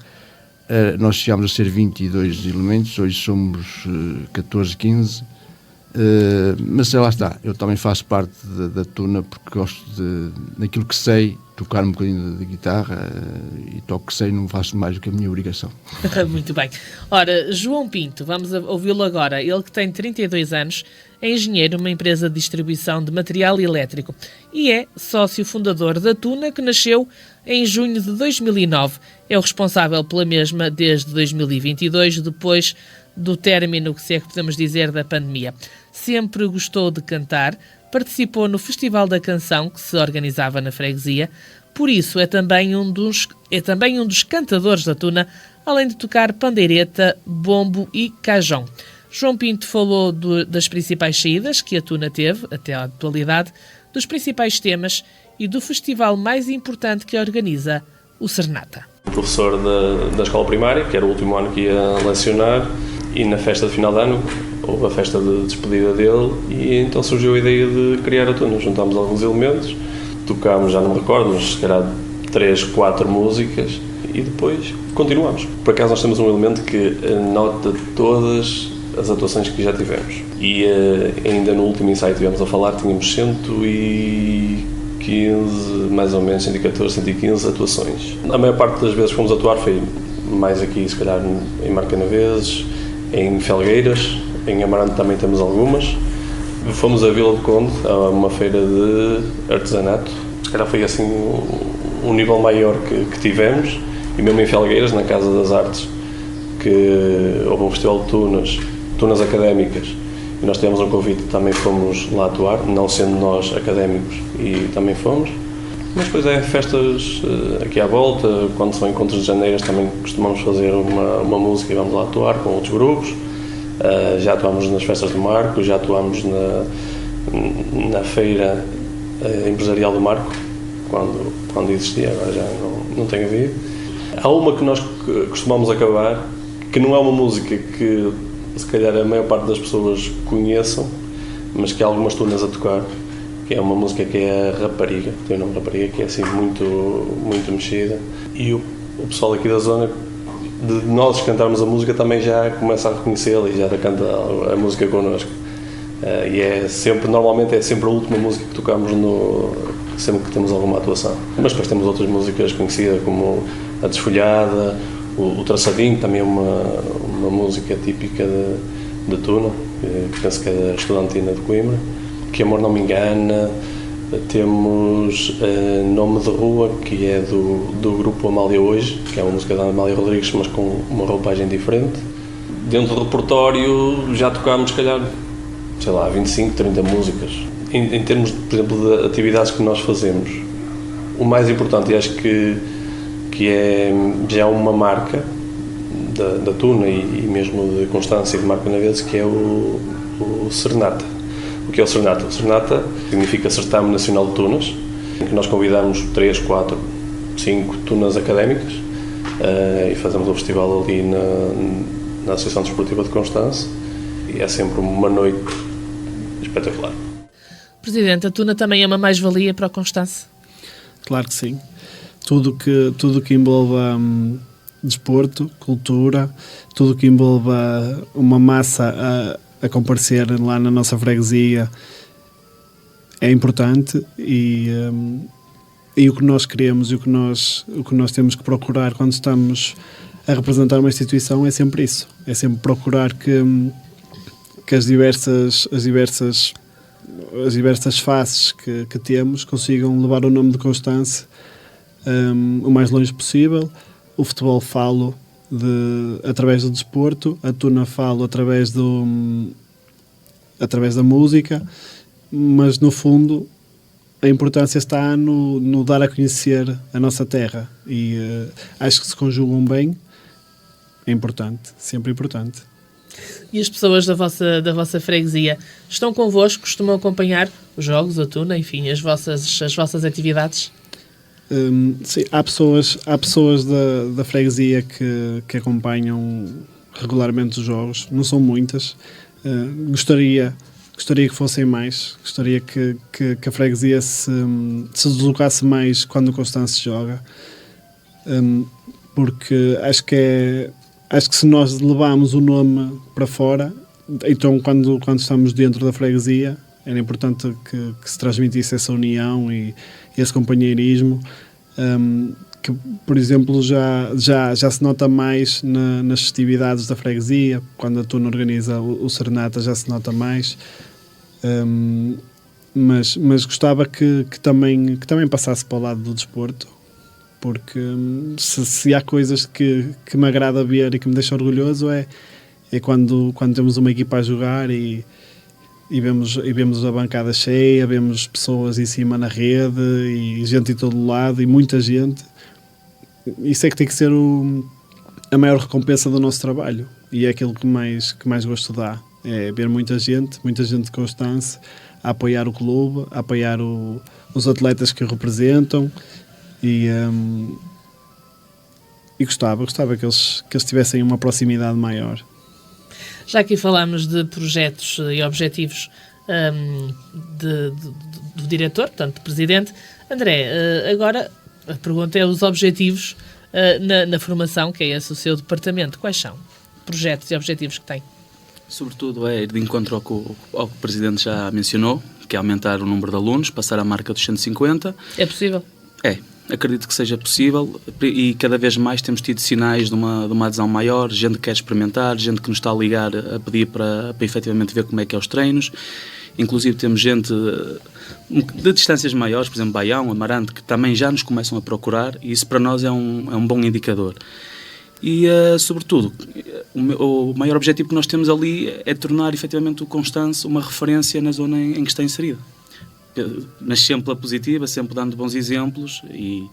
Nós chegámos a ser 22 elementos, hoje somos 14, 15, mas lá está, eu também faço parte da Tuna, porque gosto daquilo que sei, tocar um bocadinho de guitarra, e toco que sei, não faço mais do que a minha obrigação. Muito bem. Ora, João Pinto, vamos ouvi-lo agora. Ele que tem 32 anos, é engenheiro numa empresa de distribuição de material elétrico e é sócio fundador da Tuna, que nasceu em junho de 2009. É o responsável pela mesma desde 2022, depois do término, que se é que podemos dizer, da pandemia. Sempre gostou de cantar, participou no Festival da Canção, que se organizava na freguesia, por isso é também um dos cantadores da Tuna, além de tocar pandeireta, bombo e cajão. João Pinto falou das principais saídas que a Tuna teve, até à atualidade, dos principais temas e do festival mais importante que organiza, o Serenata. Professor da escola primária, que era o último ano que ia lecionar, e na festa de final de ano houve a festa de despedida dele, e então surgiu a ideia de criar a Tuna. Juntámos alguns elementos, tocámos, já não me recordo, mas se calhar 3, 4 músicas, e depois continuámos. Por acaso nós temos um elemento que anota todas as atuações que já tivemos, e ainda no último ensaio que tivemos a falar, tínhamos 115, mais ou menos 114, 115 atuações. A maior parte das vezes que fomos atuar foi mais aqui, se calhar em Marcanaveses, em Felgueiras, em Amarante também temos algumas. Fomos a Vila do Conde, a uma feira de artesanato, se calhar foi assim um nível maior que tivemos, e mesmo em Felgueiras, na Casa das Artes, que houve um festival de tunas académicas, e nós tivemos um convite, também fomos lá atuar, não sendo nós académicos, e também fomos. Mas depois é festas aqui à volta, quando são encontros de janeiras também costumamos fazer uma música e vamos lá atuar com outros grupos. Já atuámos nas festas do Marco, já atuámos na feira empresarial do Marco, quando existia, agora já não tem havido. Há uma que nós costumamos acabar, que não é uma música que se calhar a maior parte das pessoas conheçam, mas que há algumas tunas a tocar, que é uma música que é a Rapariga, tem o nome Rapariga, que é assim muito, muito mexida, e o pessoal aqui da zona, de nós cantarmos a música, também já começa a reconhecê-la e já canta a música connosco. E normalmente é sempre a última música que tocamos sempre que temos alguma atuação. Mas depois temos outras músicas conhecidas, como a Desfolhada, o Traçadinho, também é uma música típica de Tuna, que penso que é da Estudantina de Coimbra, que Amor Não Me Engana. Temos Nome de Rua, que é do grupo Amália Hoje, que é uma música da Amália Rodrigues, mas com uma roupagem diferente. Dentro do repertório já tocámos, se calhar, 25, 30 músicas. Em termos, por exemplo, de atividades que nós fazemos, o mais importante, e acho que é já uma marca da Tuna e mesmo de Constância e de Marco Canaveses, que é o Serenata. O que é o Serenata? O Serenata significa Certame Nacional de Tunas, em que nós convidamos 3, 4, 5 tunas académicas e fazemos um festival ali na Associação Desportiva de Constância, e é sempre uma noite espetacular. Presidente, a Tuna também é uma mais-valia para a Constância? Claro que sim. Tudo que envolva desporto, cultura, tudo que envolva uma massa a comparecer lá na nossa freguesia é importante, e o que nós queremos e o que nós temos que procurar quando estamos a representar uma instituição é sempre isso, é sempre procurar que as diversas faces que temos consigam levar o nome de Constância o mais longe possível. O futebol falo através do desporto, a Tuna falo através da música, mas no fundo a importância está no dar a conhecer a nossa terra, e acho que se conjugam bem. É importante, sempre importante. E as pessoas da vossa freguesia estão convosco, costumam acompanhar os jogos, a Tuna, enfim, as vossas atividades? Sim, há pessoas da freguesia que acompanham regularmente os jogos, não são muitas. Gostaria que fossem mais, gostaria que a freguesia se deslocasse mais quando o Constância joga, porque acho que se nós levarmos o nome para fora, então quando estamos dentro da freguesia, era importante que se transmitisse essa união e esse companheirismo, que, por exemplo, já se nota mais nas festividades da freguesia. Quando a Tuna organiza o Serenata, já se nota mais, mas gostava que também passasse para o lado do desporto, porque se há coisas que me agrada ver e que me deixa orgulhoso é quando temos uma equipa a jogar e vemos a bancada cheia, vemos pessoas em cima na rede e gente de todo lado, e muita gente. Isso é que tem que ser a maior recompensa do nosso trabalho, e é aquilo que mais gosto dá, é ver muita gente de Constância a apoiar o clube, a apoiar os atletas que o representam, e gostava que eles tivessem uma proximidade maior. Já aqui falámos de projetos e objetivos do diretor, portanto, do presidente. André, agora a pergunta é os objetivos na formação, que é esse o seu departamento. Quais são projetos e objetivos que tem? Sobretudo é ir de encontro ao que o presidente já mencionou, que é aumentar o número de alunos, passar a marca dos 150. É possível? É. Acredito que seja possível, e cada vez mais temos tido sinais de uma adesão maior, gente que quer experimentar, gente que nos está a ligar a pedir para efetivamente ver como é que é os treinos. Inclusive temos gente de distâncias maiores, por exemplo, Baião, Amarante, que também já nos começam a procurar, e isso para nós é um bom indicador. E, sobretudo, o maior objetivo que nós temos ali é tornar efetivamente o Constância uma referência na zona em que está inserido. Mas sempre pela positiva, sempre dando bons exemplos, e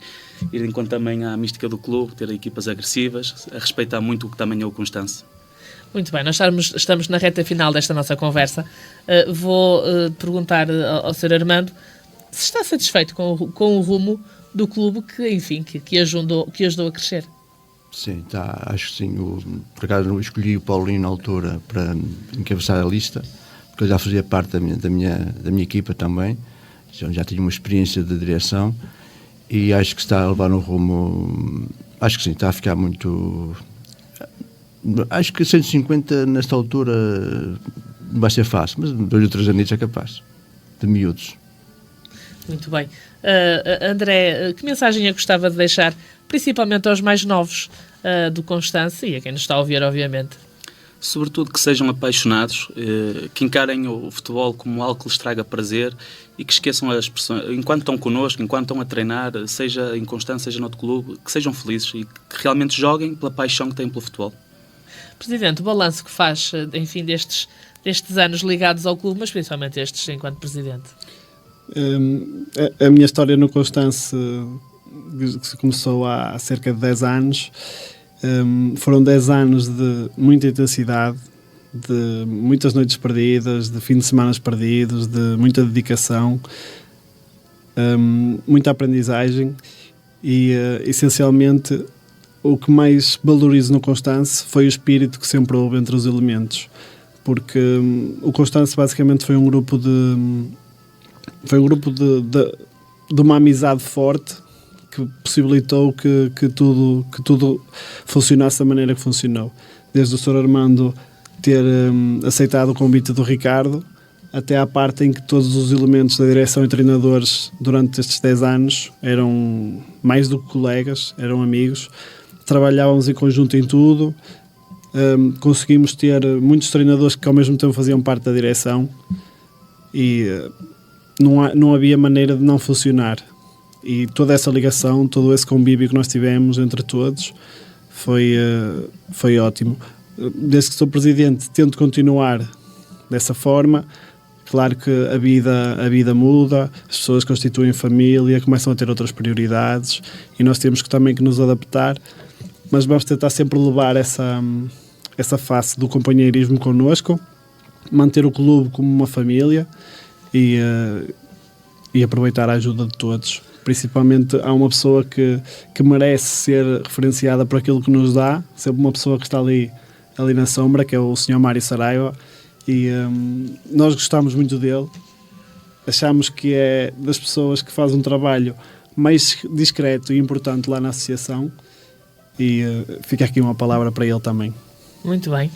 ir em conta também à mística do clube, ter equipas agressivas, a respeitar muito o que também é o Constância. Muito bem, nós estamos na reta final desta nossa conversa. Vou perguntar ao Sr. Armando se está satisfeito com o rumo do clube que, enfim, que ajudou a crescer. Sim, tá, acho que sim. Por acaso eu escolhi o Paulinho na altura para encabeçar a lista, porque ele já fazia parte da minha equipa também, já tinha uma experiência de direção e acho que está a levar um rumo, acho que sim, está a ficar muito... Acho que 150 nesta altura não vai ser fácil, mas 2 ou 3 anos é capaz, de miúdos. Muito bem. André, que mensagem gostava de deixar, principalmente aos mais novos do Constance e a quem nos está a ouvir, obviamente? Sobretudo que sejam apaixonados, que encarem o futebol como algo que lhes traga prazer e que esqueçam as pressões, enquanto estão connosco, enquanto estão a treinar, seja em Constance, seja noutro clube, que sejam felizes e que realmente joguem pela paixão que têm pelo futebol. Presidente, o balanço que faz, enfim, destes anos ligados ao clube, mas principalmente estes enquanto Presidente? A minha história no Constance começou há cerca de 10 anos. Foram 10 anos de muita intensidade, de muitas noites perdidas, de fins de semana perdidos, de muita dedicação, muita aprendizagem e, essencialmente, o que mais valorizo no Constance foi o espírito que sempre houve entre os elementos, porque o Constance basicamente foi um grupo de uma amizade forte que possibilitou que tudo funcionasse da maneira que funcionou. Desde o Sr. Armando ter aceitado o convite do Ricardo, até à parte em que todos os elementos da direção e treinadores durante estes 10 anos eram mais do que colegas, eram amigos, trabalhávamos em conjunto em tudo, conseguimos ter muitos treinadores que ao mesmo tempo faziam parte da direção e não havia maneira de não funcionar. E toda essa ligação, todo esse convívio que nós tivemos entre todos foi ótimo. Desde que sou Presidente, tento continuar dessa forma. Claro que a vida muda, as pessoas constituem família, começam a ter outras prioridades e nós temos também que nos adaptar, mas vamos tentar sempre levar essa face do companheirismo connosco, manter o clube como uma família e aproveitar a ajuda de todos. Principalmente há uma pessoa que merece ser referenciada por aquilo que nos dá, sempre uma pessoa que está ali na sombra, que é o Sr. Mário Saraiva, e nós gostamos muito dele, achamos que é das pessoas que faz um trabalho mais discreto e importante lá na associação, e fica aqui uma palavra para ele também. Muito bem.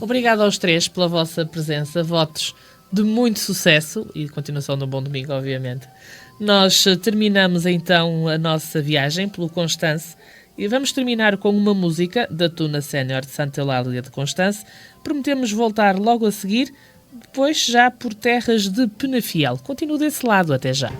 Obrigado aos três pela vossa presença, votos de muito sucesso e continuação de um bom domingo, obviamente. Nós terminamos então a nossa viagem pelo Constance e vamos terminar com uma música da Tuna Sénior de Santa Eulália de Constance. Prometemos voltar logo a seguir, depois já por terras de Penafiel. Continuo desse lado, até já.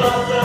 Nossa